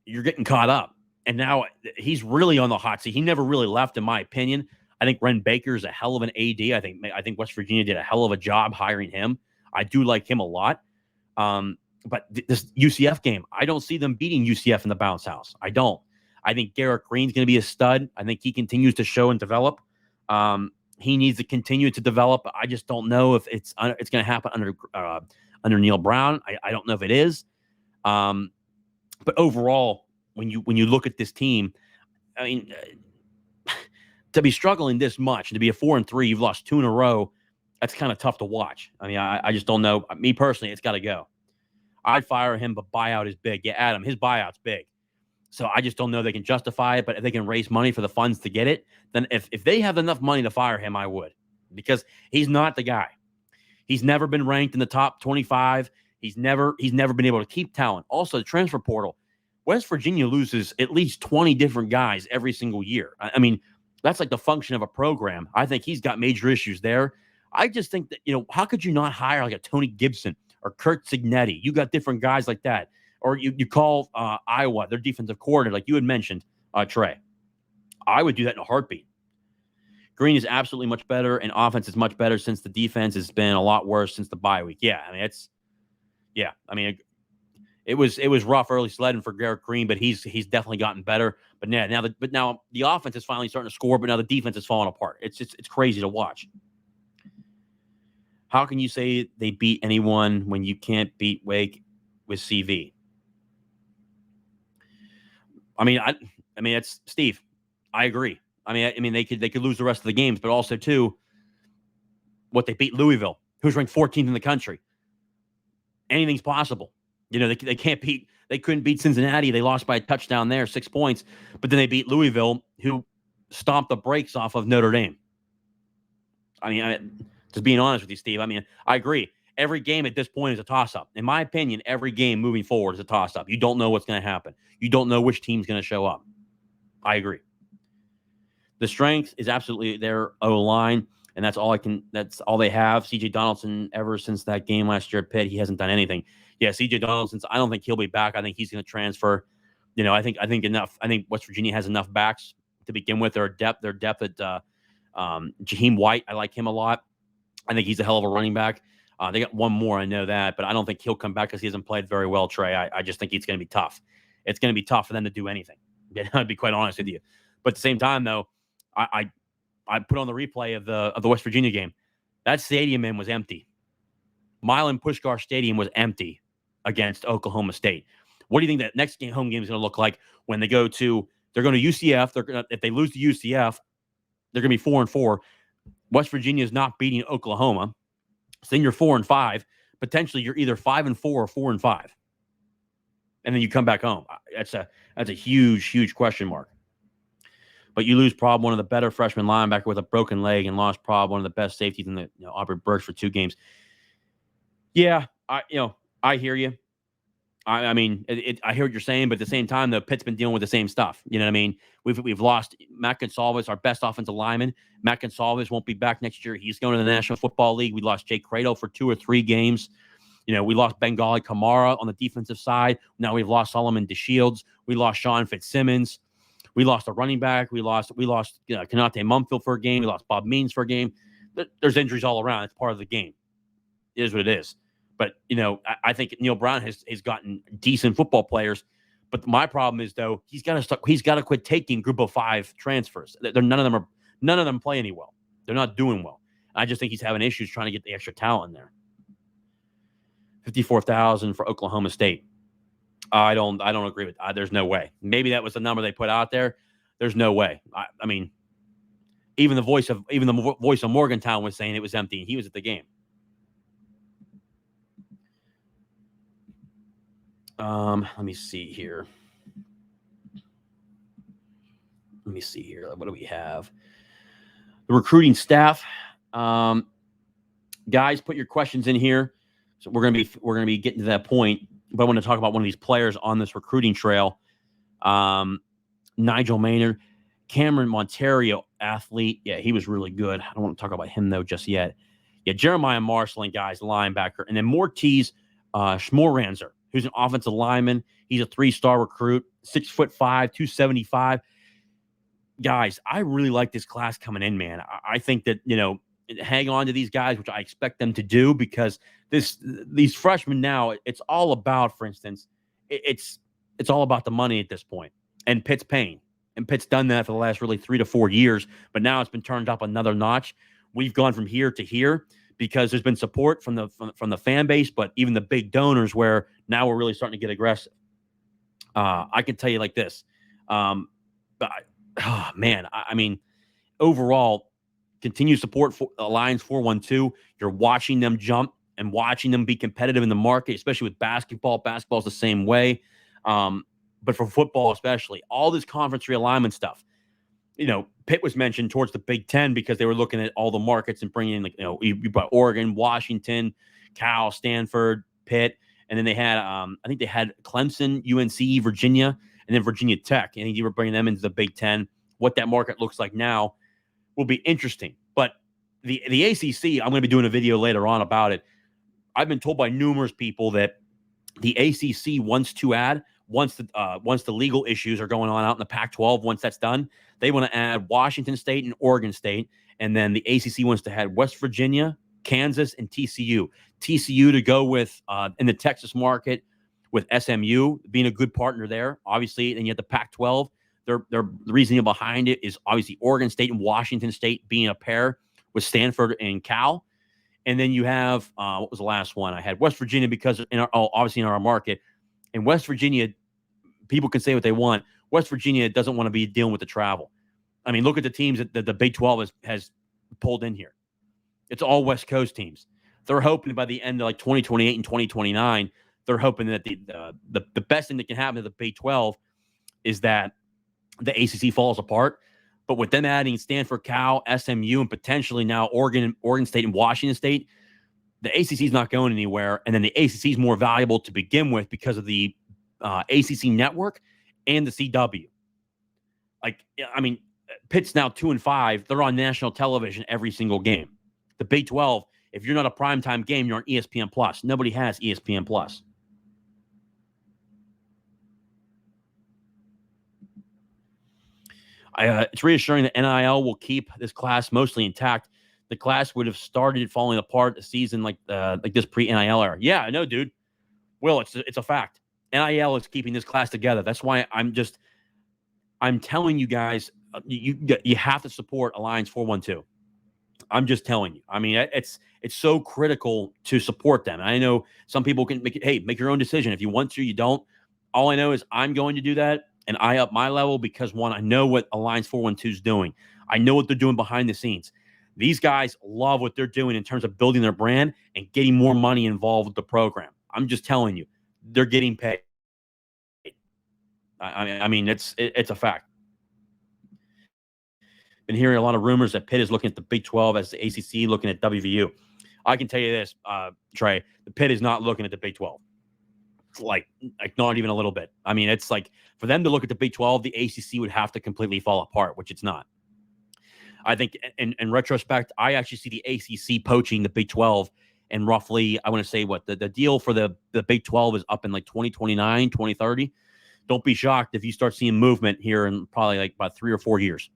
You're getting caught up, and now he's really on the hot seat. He never really left, in my opinion. I think Ren Baker is a hell of an AD. I think West Virginia did a hell of a job hiring him. I do like him a lot. But this UCF game, I don't see them beating UCF in the bounce house. I don't. I think Garrett Green's going to be a stud. I think he continues to show and develop. He needs to continue to develop. I just don't know if it's going to happen under Neil Brown. I don't know if it is. But overall, when you look at this team, I mean, to be struggling this much, to be a 4-3, you've lost 2 in a row. That's kind of tough to watch. I mean, I just don't know. Me personally, it's got to go. I'd fire him, but buyout is big. Yeah, Adam, his buyout's big. So I just don't know they can justify it, but if they can raise money for the funds to get it, then if they have enough money to fire him, I would. Because he's not the guy. He's never been ranked in the top 25. He's never been able to keep talent. Also, the transfer portal. West Virginia loses at least 20 different guys every single year. I mean, that's like the function of a program. I think he's got major issues there. I just think that, how could you not hire like a Tony Gibson or Kurt Signetti? You got different guys like that. Or you call Iowa, their defensive coordinator, like you had mentioned, Trey. I would do that in a heartbeat. Green is absolutely much better, and offense is much better since the defense has been a lot worse since the bye week. Yeah, I mean, it was rough early sledding for Garrett Green, but he's definitely gotten better. But now the offense is finally starting to score, but now the defense is falling apart. It's crazy to watch. How can you say they beat anyone when you can't beat Wake with CV? I mean, it's Steve. I agree. I mean, they could lose the rest of the games, but also too, what they beat Louisville, who's ranked 14th in the country. Anything's possible. They can't beat. They couldn't beat Cincinnati. They lost by a touchdown there, 6 points. But then they beat Louisville, who stomped the brakes off of Notre Dame. I mean, just being honest with you, Steve. I mean, I agree. Every game at this point is a toss-up. In my opinion, every game moving forward is a toss-up. You don't know what's going to happen. You don't know which team's going to show up. I agree. The strength is absolutely their O-line, and that's all they have. CJ Donaldson, ever since that game last year at Pitt, he hasn't done anything. Yeah, CJ Donaldson, I don't think he'll be back. I think he's going to transfer. I think West Virginia has enough backs to begin with. Their depth at Jaheim White, I like him a lot. I think he's a hell of a running back. They got one more, I know that, but I don't think he'll come back because he hasn't played very well, Trey. I just think it's going to be tough. It's going to be tough for them to do anything. I'd be quite honest with you. But at the same time, though, I put on the replay of the West Virginia game. That stadium was empty. Milan Puskar Stadium was empty against Oklahoma State. What do you think that next home game is going to look like when they're going to UCF? If they lose to UCF, they're going to be 4-4. West Virginia is not beating Oklahoma. So then you're 4-5. Potentially, you're either 5-4 or 4-5, and then you come back home. That's a huge question mark. But you lose probably one of the better freshman linebacker with a broken leg, and lost probably one of the best safeties in the Aubrey Burks for 2 games. Yeah, I hear you. I mean, I hear what you're saying, but at the same time, though, Pitt's been dealing with the same stuff. You know what I mean? We've lost Matt Gonsalves, our best offensive lineman. Matt Gonsalves won't be back next year. He's going to the National Football League. We lost Jake Cradle for 2 or 3 games. We lost Bengali Kamara on the defensive side. Now we've lost Solomon DeShields. We lost Sean Fitzsimmons. We lost a running back. We lost Kanate Mumfield for a game. We lost Bob Means for a game. There's injuries all around. It's part of the game. It is what it is. But, I think Neil Brown has gotten decent football players. But my problem is, though, he's got to quit taking group of 5 transfers. None of them play any well. They're not doing well. I just think he's having issues trying to get the extra talent in there. 54,000 for Oklahoma State. I don't agree with that. There's no way. Maybe that was the number they put out there. There's no way. I mean, even the voice of Morgantown was saying it was empty, and he was at the game. Let me see here. What do we have? The recruiting staff. Guys, put your questions in here. So we're gonna be getting to that point. But I want to talk about one of these players on this recruiting trail. Nigel Maynard, Cameron Monterio, athlete. Yeah, he was really good. I don't want to talk about him though just yet. Yeah, Jeremiah Marshall, guys, linebacker, and then Mortiz Schmoranzer, who's an offensive lineman. He's a 3-star recruit, 6'5", 275. Guys, I really like this class coming in, man. I think that, hang on to these guys, which I expect them to do, because these freshmen now, it's all about, for instance, it's all about the money at this point. And Pitt's paying. And Pitt's done that for the last really 3 to 4 years, but now it's been turned up another notch. We've gone from here to here because there's been support from the fan base, but even the big donors, where now we're really starting to get aggressive. I can tell you like this. I mean, overall, continue support for Alliance 412. You're watching them jump and watching them be competitive in the market, especially with basketball. Basketball is the same way. But for football, especially, all this conference realignment stuff. Pitt was mentioned towards the Big Ten because they were looking at all the markets and bringing in, you brought Oregon, Washington, Cal, Stanford, Pitt, and then they had, I think they had Clemson, UNC, Virginia, and then Virginia Tech. And you were bringing them into the Big Ten. What that market looks like now will be interesting. But the ACC, I'm going to be doing a video later on about it. I've been told by numerous people that the ACC wants to add, once the legal issues are going on out in the Pac-12, once that's done, they want to add Washington State and Oregon State, and then the ACC wants to add West Virginia, Kansas, and TCU. TCU to go with in the Texas market with SMU being a good partner there, obviously. And you have the Pac-12. The reasoning behind it is obviously Oregon State and Washington State being a pair with Stanford and Cal. And then you have, what was the last one? I had West Virginia because obviously in our market. And West Virginia, people can say what they want. West Virginia doesn't want to be dealing with the travel. I mean, look at the teams that the Big 12 has pulled in here. It's all West Coast teams. They're hoping by the end of like 2028 and 2029, they're hoping that the best thing that can happen to the Big 12 is that the ACC falls apart. But with them adding Stanford, Cal, SMU, and potentially now Oregon State and Washington State, the ACC is not going anywhere. And then the ACC is more valuable to begin with because of the ACC network and the CW. Pitt's now 2-5. They're on national television every single game. The Big 12, if you're not a primetime game, you're on ESPN Plus. Nobody has ESPN Plus. It's reassuring that NIL will keep this class mostly intact. The class would have started falling apart the season like this pre-NIL era. Yeah, I know, dude. Will, it's a fact. NIL is keeping this class together. That's why I'm telling you guys, you have to support Alliance 412. I'm just telling you. I mean, it's so critical to support them. And I know some people can make your own decision. If you want to, you don't. All I know is I'm going to do that, and I up my level because, one, I know what Alliance 412 is doing. I know what they're doing behind the scenes. These guys love what they're doing in terms of building their brand and getting more money involved with the program. I'm just telling you, they're getting paid. I mean, it's a fact. Been hearing a lot of rumors that Pitt is looking at the Big 12 as the ACC looking at WVU. I can tell you this, Trey, the Pitt is not looking at the Big 12. Like not even a little bit. I mean, it's like for them to look at the Big 12, the ACC would have to completely fall apart, which it's not. I think in retrospect, I actually see the ACC poaching the Big 12, and roughly, I want to say the deal for the Big 12 is up in like 2029, 2030. Don't be shocked if you start seeing movement here in probably like about 3 or 4 years.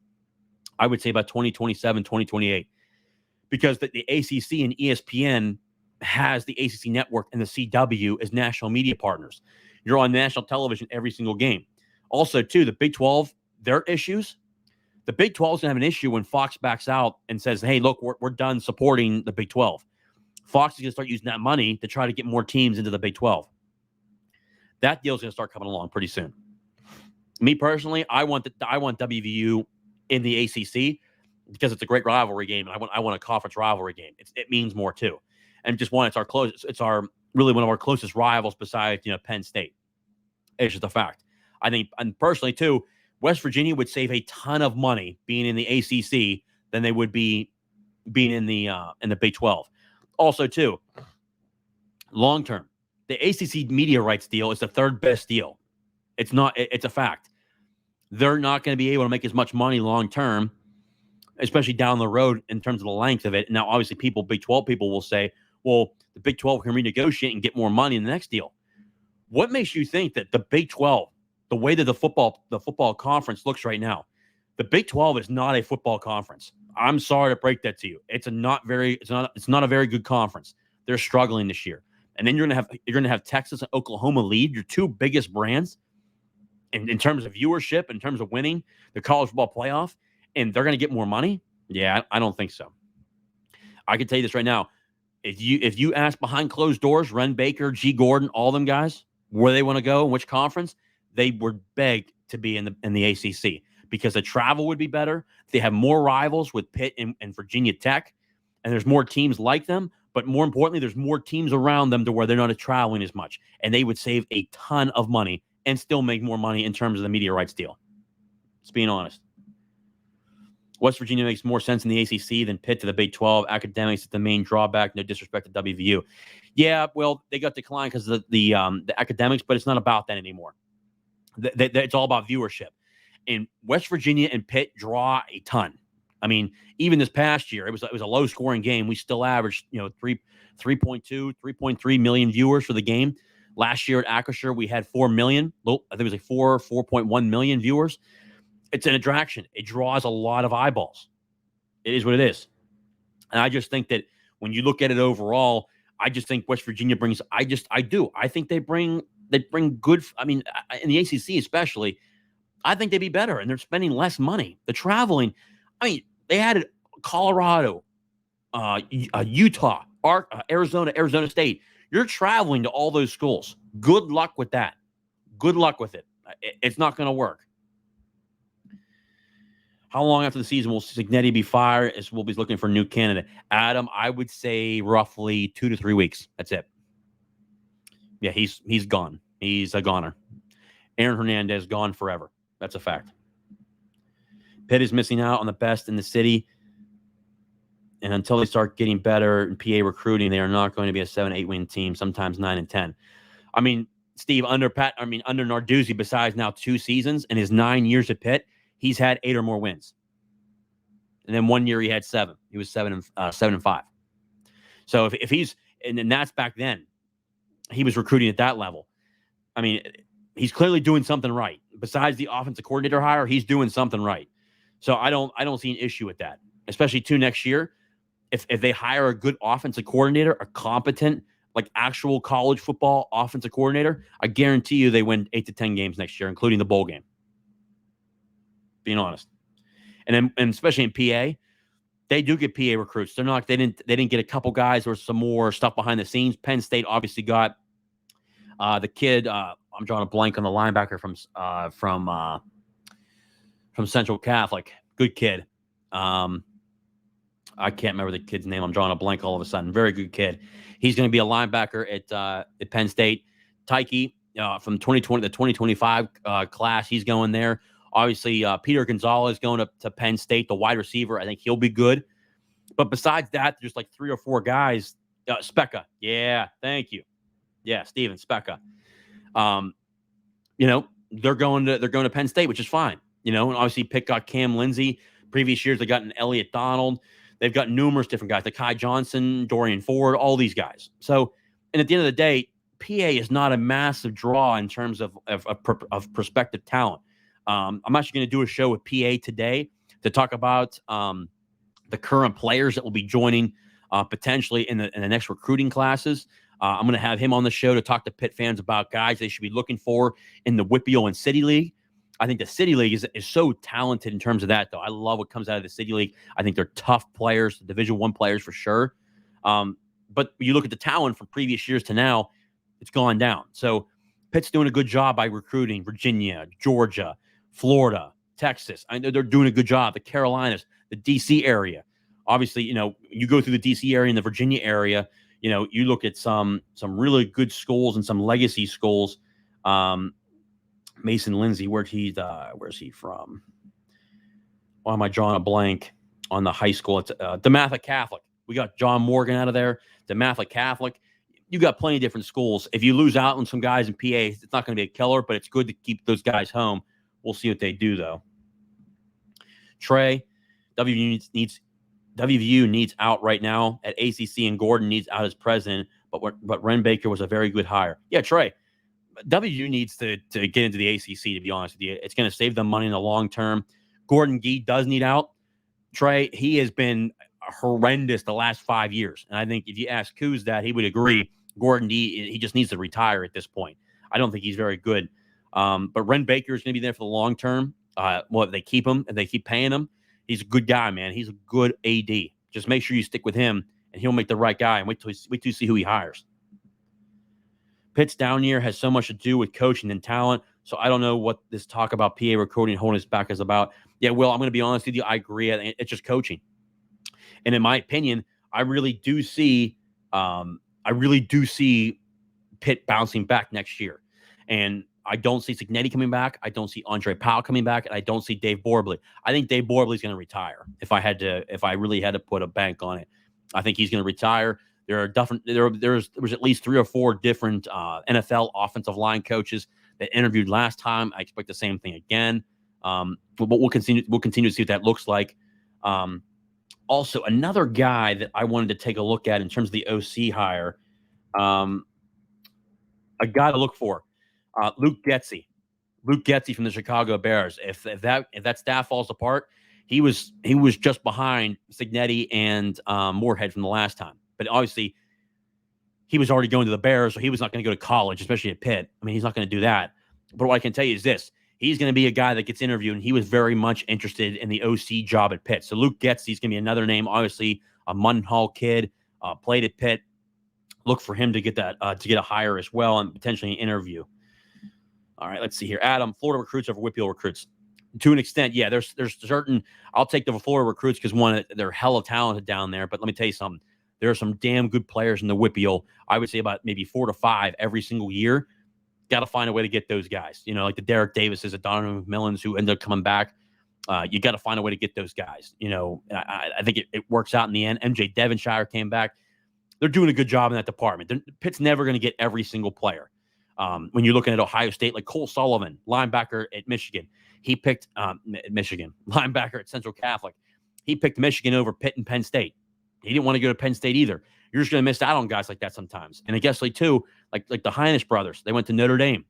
I would say about 2027, 2028, because the ACC and ESPN has the ACC network and the CW as national media partners. You're on national television every single game. Also, too, the Big 12, their issues, the Big 12 is going to have an issue when Fox backs out and says, hey, look, we're done supporting the Big 12. Fox is going to start using that money to try to get more teams into the Big 12. That deal is going to start coming along pretty soon. Me personally, I want WVU in the ACC because it's a great rivalry game, and I want a conference rivalry game. It means more too, and just one. It's our really one of our closest rivals besides Penn State. It's just a fact. I think, and personally too, West Virginia would save a ton of money being in the ACC than they would be being in the Big 12. Also too, long term, the ACC media rights deal is the third best deal. It's not. It's a fact. They're not going to be able to make as much money long term, especially down the road in terms of the length of it. Now, obviously, Big 12 people will say, well, the Big 12 can renegotiate and get more money in the next deal. What makes you think that the Big 12, the way that the football conference looks right now, the Big 12 is not a football conference? I'm sorry to break that to you. It's not a very good conference. They're struggling this year. And then you're going to have Texas and Oklahoma lead your two biggest brands in terms of viewership, in terms of winning the college football playoff, and they're going to get more money? Yeah, I don't think so. I can tell you this right now. If you ask behind closed doors, Ren Baker, G. Gordon, all them guys, where they want to go, which conference, they would beg to be in the ACC because the travel would be better. They have more rivals with Pitt and Virginia Tech, and there's more teams like them. But more importantly, there's more teams around them to where they're not traveling as much, and they would save a ton of money and still make more money in terms of the media rights deal. Just being honest. West Virginia makes more sense in the ACC than Pitt to the Big 12. Academics is the main drawback. No disrespect to WVU. Yeah, well, they got declined because of the academics, but it's not about that anymore. It's all about viewership. And West Virginia and Pitt draw a ton. I mean, even this past year, it was a low scoring game. We still averaged 3.2, 3.3 million viewers for the game. Last year at Acrisure, we had 4 million. I think it was like 4.1 million viewers. It's an attraction. It draws a lot of eyeballs. It is what it is. And I just think that when you look at it overall, I just think West Virginia brings. I think they bring good. I mean, in the ACC especially, I think they'd be better, and they're spending less money. The traveling. I mean, they added Colorado, Utah, Arizona State. You're traveling to all those schools. Good luck with that. Good luck with it. It's not going to work. How long after the season will Cignetti be fired as we'll be looking for a new candidate? Adam, I would say roughly 2 to 3 weeks. That's it. Yeah, he's gone. He's a goner. Aaron Hernandez gone forever. That's a fact. Pitt is missing out on the best in the city. And until they start getting better in PA recruiting, they are not going to be a 7-8 win team, sometimes 9 and 10. I mean, Steve, under Narduzzi, besides now 2 seasons and his 9 years at Pitt, he's had 8 or more wins. And then 1 year he had 7. He was 7 and 5. So if he's, and that's back then, he was recruiting at that level. I mean, he's clearly doing something right. Besides the offensive coordinator hire, he's doing something right. So I don't see an issue with that, especially too next year. If they hire a good offensive coordinator, a competent, like actual college football offensive coordinator, I guarantee you they win 8 to 10 games next year, including the bowl game. Being honest. And especially in PA, they do get PA recruits. They didn't get a couple guys or some more stuff behind the scenes. Penn State obviously got the kid. I'm drawing a blank on the linebacker from Central Catholic. Good kid. I can't remember the kid's name. I'm drawing a blank all of a sudden. Very good kid. He's going to be a linebacker at Penn State. Tyke from 2020 the 2025 class, he's going there. Obviously, Peter Gonzalez going up to Penn State, the wide receiver. I think he'll be good. But besides that, there's like 3 or 4 guys. Specca. Yeah, thank you. Yeah, Steven Specca. They're going to Penn State, which is fine. And obviously Pitt got Cam Lindsey. Previous years, they got an Elliott Donald. They've got numerous different guys, like Kai Johnson, Dorian Ford, all these guys. So, and at the end of the day, PA is not a massive draw in terms of prospective talent. I'm actually going to do a show with PA today to talk about the current players that will be joining potentially in the next recruiting classes. I'm going to have him on the show to talk to Pitt fans about guys they should be looking for in the WPIAL and City League. I think the City League is so talented in terms of that, though. I love what comes out of the City League. I think they're tough players, Division I players for sure. But you look at the talent from previous years to now, it's gone down. So Pitt's doing a good job by recruiting Virginia, Georgia, Florida, Texas. I know they're doing a good job. The Carolinas, the D.C. area. Obviously, you go through the D.C. area and the Virginia area, you look at some really good schools and some legacy schools. Mason Lindsay, where's he from? Why am I drawing a blank on the high school? It's DeMatha Catholic. We got John Morgan out of there. DeMatha Catholic. You got plenty of different schools. If you lose out on some guys in PA, it's not going to be a killer, but it's good to keep those guys home. We'll see what they do, though. Trey, WVU needs out right now at ACC, and Gordon needs out as president, but Ren Baker was a very good hire. Yeah, Trey. WU needs to get into the ACC, to be honest with you. It's going to save them money in the long term. Gordon Gee does need out. Trey, he has been horrendous the last 5 years. And I think if you ask Kuz that, he would agree. Gordon Gee, he just needs to retire at this point. I don't think he's very good. But Ren Baker is going to be there for the long term. If they keep him and they keep paying him, he's a good guy, man. He's a good AD. Just make sure you stick with him, and he'll make the right guy. And wait till you see who he hires. Pitt's down year has so much to do with coaching and talent. So I don't know what this talk about PA recruiting holding us back is about. Yeah, Will, I'm going to be honest with you. I agree. It's just coaching. And in my opinion, I really do see, I really do see Pitt bouncing back next year. And I don't see Signetti coming back. I don't see Andre Powell coming back, and I don't see Dave Borbley. I think Dave Borbley's going to retire. If I really had to put a bank on it, I think he's going to retire. There are different. There was at least 3 or 4 different NFL offensive line coaches that interviewed last time. I expect the same thing again. But we'll continue. We'll continue to see what that looks like. Also, another guy that I wanted to take a look at in terms of the OC hire. A guy to look for, Luke Getsy. Luke Getsy from the Chicago Bears. If that staff falls apart, he was just behind Signetti and Moorhead from the last time. But obviously, he was already going to the Bears, so he was not going to go to college, especially at Pitt. I mean, he's not going to do that. But what I can tell you is this: he's going to be a guy that gets interviewed, and he was very much interested in the OC job at Pitt. So Luke Getsy is going to be another name. Obviously, a Munhall kid, played at Pitt. Look for him to get that to get a hire as well and potentially an interview. All right, let's see here. Adam, Florida recruits over Whitfield recruits. To an extent, yeah, there's certain. I'll take the Florida recruits because one, they're hella talented down there. But let me tell you something. There are some damn good players in the Whitfield. I would say about maybe 4 to 5 every single year. Got to find a way to get those guys. You know, like the Derek Davises, the Donovan McMillans who ended up coming back. You got to find a way to get those guys. You know, I think it works out in the end. MJ Devonshire came back. They're doing a good job in that department. Pitt's never going to get every single player. When you're looking at Ohio State, like Cole Sullivan, linebacker at Michigan, he picked Michigan, linebacker at Central Catholic. He picked Michigan over Pitt and Penn State. He didn't want to go to Penn State either. You're just going to miss out on guys like that sometimes. And I guess like too, like the Heinisch brothers, they went to Notre Dame.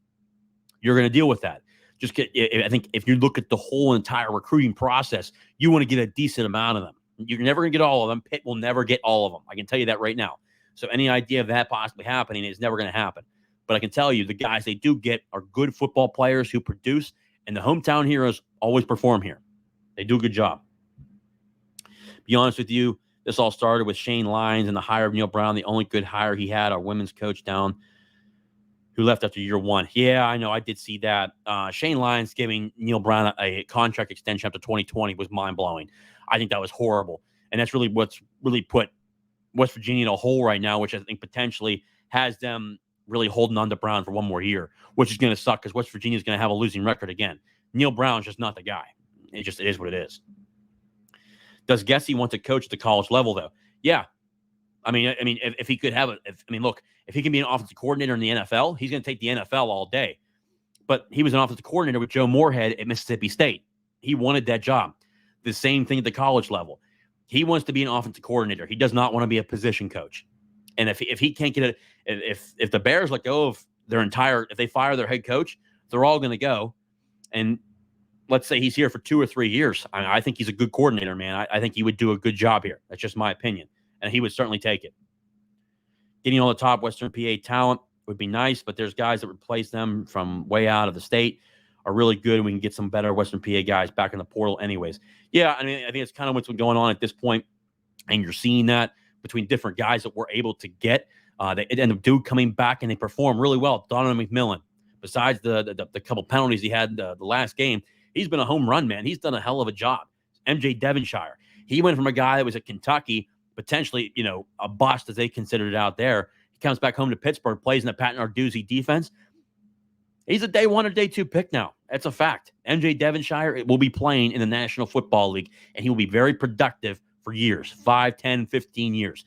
You're going to deal with that. I think if you look at the whole entire recruiting process, you want to get a decent amount of them. You're never going to get all of them. Pitt will never get all of them. I can tell you that right now. So any idea of that possibly happening is never going to happen. But I can tell you the guys they do get are good football players who produce, and the hometown heroes always perform here. They do a good job. Be honest with you, this all started with Shane Lyons and the hire of Neil Brown, the only good hire he had, our women's coach down, who left after year 1. Yeah, I know. I did see that. Shane Lyons giving Neil Brown a contract extension up to 2020 was mind-blowing. I think that was horrible. And that's really what's really put West Virginia in a hole right now, which I think potentially has them really holding on to Brown for one more year, which is going to suck because West Virginia is going to have a losing record again. Neil Brown's just not the guy. It is what it is. Does Getsy want to coach at the college level, though? Yeah. I mean, if he could have look, if he can be an offensive coordinator in the NFL, he's going to take the NFL all day. But he was an offensive coordinator with Joe Moorhead at Mississippi State. He wanted that job. The same thing at the college level. He wants to be an offensive coordinator. He does not want to be a position coach. And if he can't get it, if the Bears let go of if they fire their head coach, they're all going to go. And let's say he's here for 2 or 3 years. I think he's a good coordinator, man. I think he would do a good job here. That's just my opinion. And he would certainly take it. Getting all the top Western PA talent would be nice, but there's guys that replace them from way out of the state are really good, and we can get some better Western PA guys back in the portal anyways. Yeah, I mean, I think it's kind of what's going on at this point, and you're seeing that between different guys that we're able to get. They end up coming back, and they perform really well. Donovan McMillan, besides the couple penalties he had the last game, he's been a home run, man. He's done a hell of a job. MJ Devonshire, he went from a guy that was at Kentucky, potentially, a bust as they considered it out there. He comes back home to Pittsburgh, plays in the Pat Narduzzi defense. He's a day 1 or day 2 pick now. That's a fact. MJ Devonshire will be playing in the National Football League, and he will be very productive for years, 5, 10, 15 years.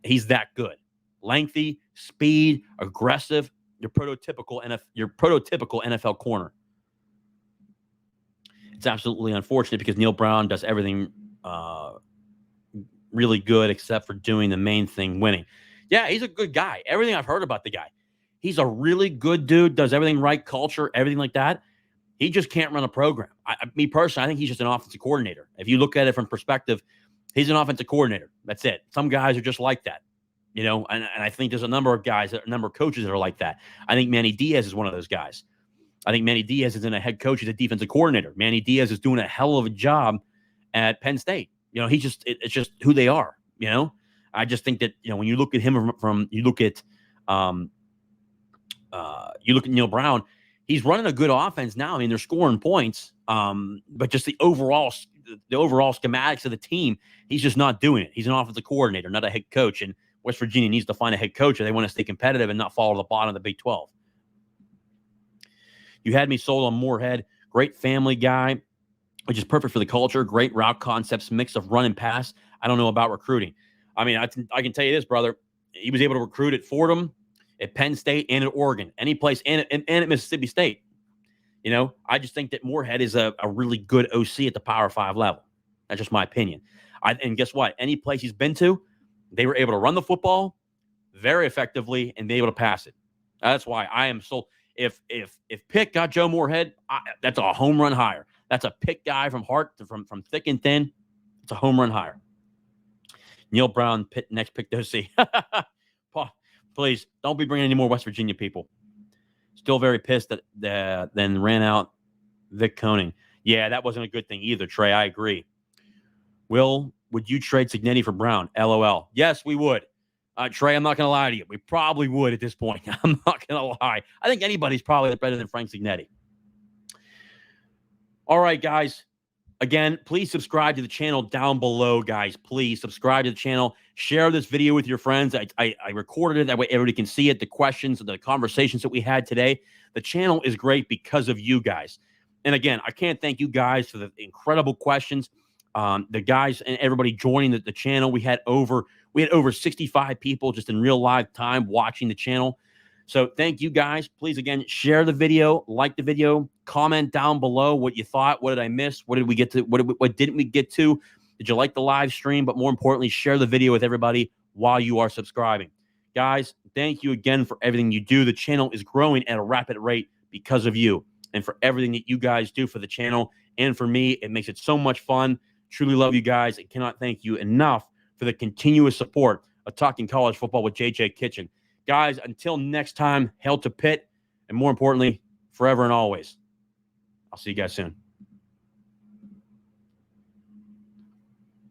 He's that good. Lengthy, speed, aggressive, your prototypical NFL corner. It's absolutely unfortunate because Neil Brown does everything really good except for doing the main thing, winning. Yeah, he's a good guy. Everything I've heard about the guy. He's a really good dude, does everything right, culture, everything like that. He just can't run a program. Me personally, I think he's just an offensive coordinator. If you look at it from perspective, he's an offensive coordinator. That's it. Some guys are just like that, and I think there's a number of coaches that are like that. I think Manny Diaz is one of those guys. I think Manny Diaz isn't a head coach. He's a defensive coordinator. Manny Diaz is doing a hell of a job at Penn State. It's just who they are, I just think that, when you look at him you look at Neil Brown, he's running a good offense now. I mean, they're scoring points, but just the overall schematics of the team, he's just not doing it. He's an offensive coordinator, not a head coach. And West Virginia needs to find a head coach if they want to stay competitive and not fall to the bottom of the Big 12. You had me sold on Moorhead. Great family guy, which is perfect for the culture. Great route concepts, mix of run and pass. I don't know about recruiting. I mean, I can tell you this, brother. He was able to recruit at Fordham, at Penn State, and at Oregon. Any place, and at Mississippi State. You know, I just think that Moorhead is a really good OC at the Power 5 level. That's just my opinion. And guess what? Any place he's been to, they were able to run the football very effectively and be able to pass it. That's why I am so. If Pitt got Joe Moorhead, that's a home run hire. That's a Pitt guy from thick and thin. It's a home run hire. Neil Brown, Pitt next pick to see. Please don't be bringing any more West Virginia people. Still very pissed that then ran out Vic Koenig. Yeah, that wasn't a good thing either, Trey. I agree. Will, would you trade Cignetti for Brown? LOL. Yes, we would. Trey, I'm not going to lie to you. We probably would at this point. I'm not going to lie. I think anybody's probably better than Frank Cignetti. All right, guys. Again, please subscribe to the channel down below, guys. Please subscribe to the channel. Share this video with your friends. I recorded it. That way everybody can see it, the questions, the conversations that we had today. The channel is great because of you guys. And again, I can't thank you guys for the incredible questions. The guys and everybody joining the channel. We had over 65 people just in real live time watching the channel. So thank you guys. Please, again, share the video, like the video, comment down below what you thought. What did I miss? What did we get to? What didn't we get to? Did you like the live stream? But more importantly, share the video with everybody while you are subscribing. Guys, thank you again for everything you do. The channel is growing at a rapid rate because of you and for everything that you guys do for the channel and for me. It makes it so much fun. Truly love you guys and cannot thank you enough for the continuous support of Talking College Football with JJ Kitchen. Guys, until next time, hail to Pitt, and more importantly, forever and always. I'll see you guys soon.